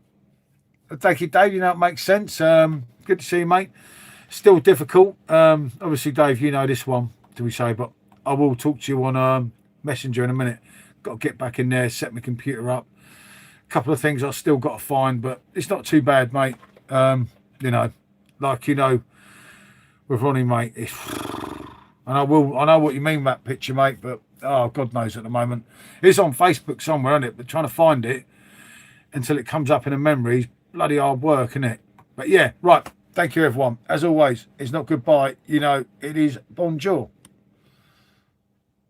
Thank you, Dave. You know it makes sense. Good to see you, mate. Still difficult. Obviously, Dave, you know this one, do we say, but I will talk to you on Messenger in a minute. Got to get back in there, set my computer up. A couple of things I've still got to find, but it's not too bad, mate. You know, like you know, with Ronnie, mate. And I know what you mean by that picture, mate, but oh, God knows at the moment. It's on Facebook somewhere, isn't it? But trying to find it until it comes up in a memory is bloody hard work, isn't it? But yeah, right. Thank you, everyone. As always, it's not goodbye. You know, it is bonjour.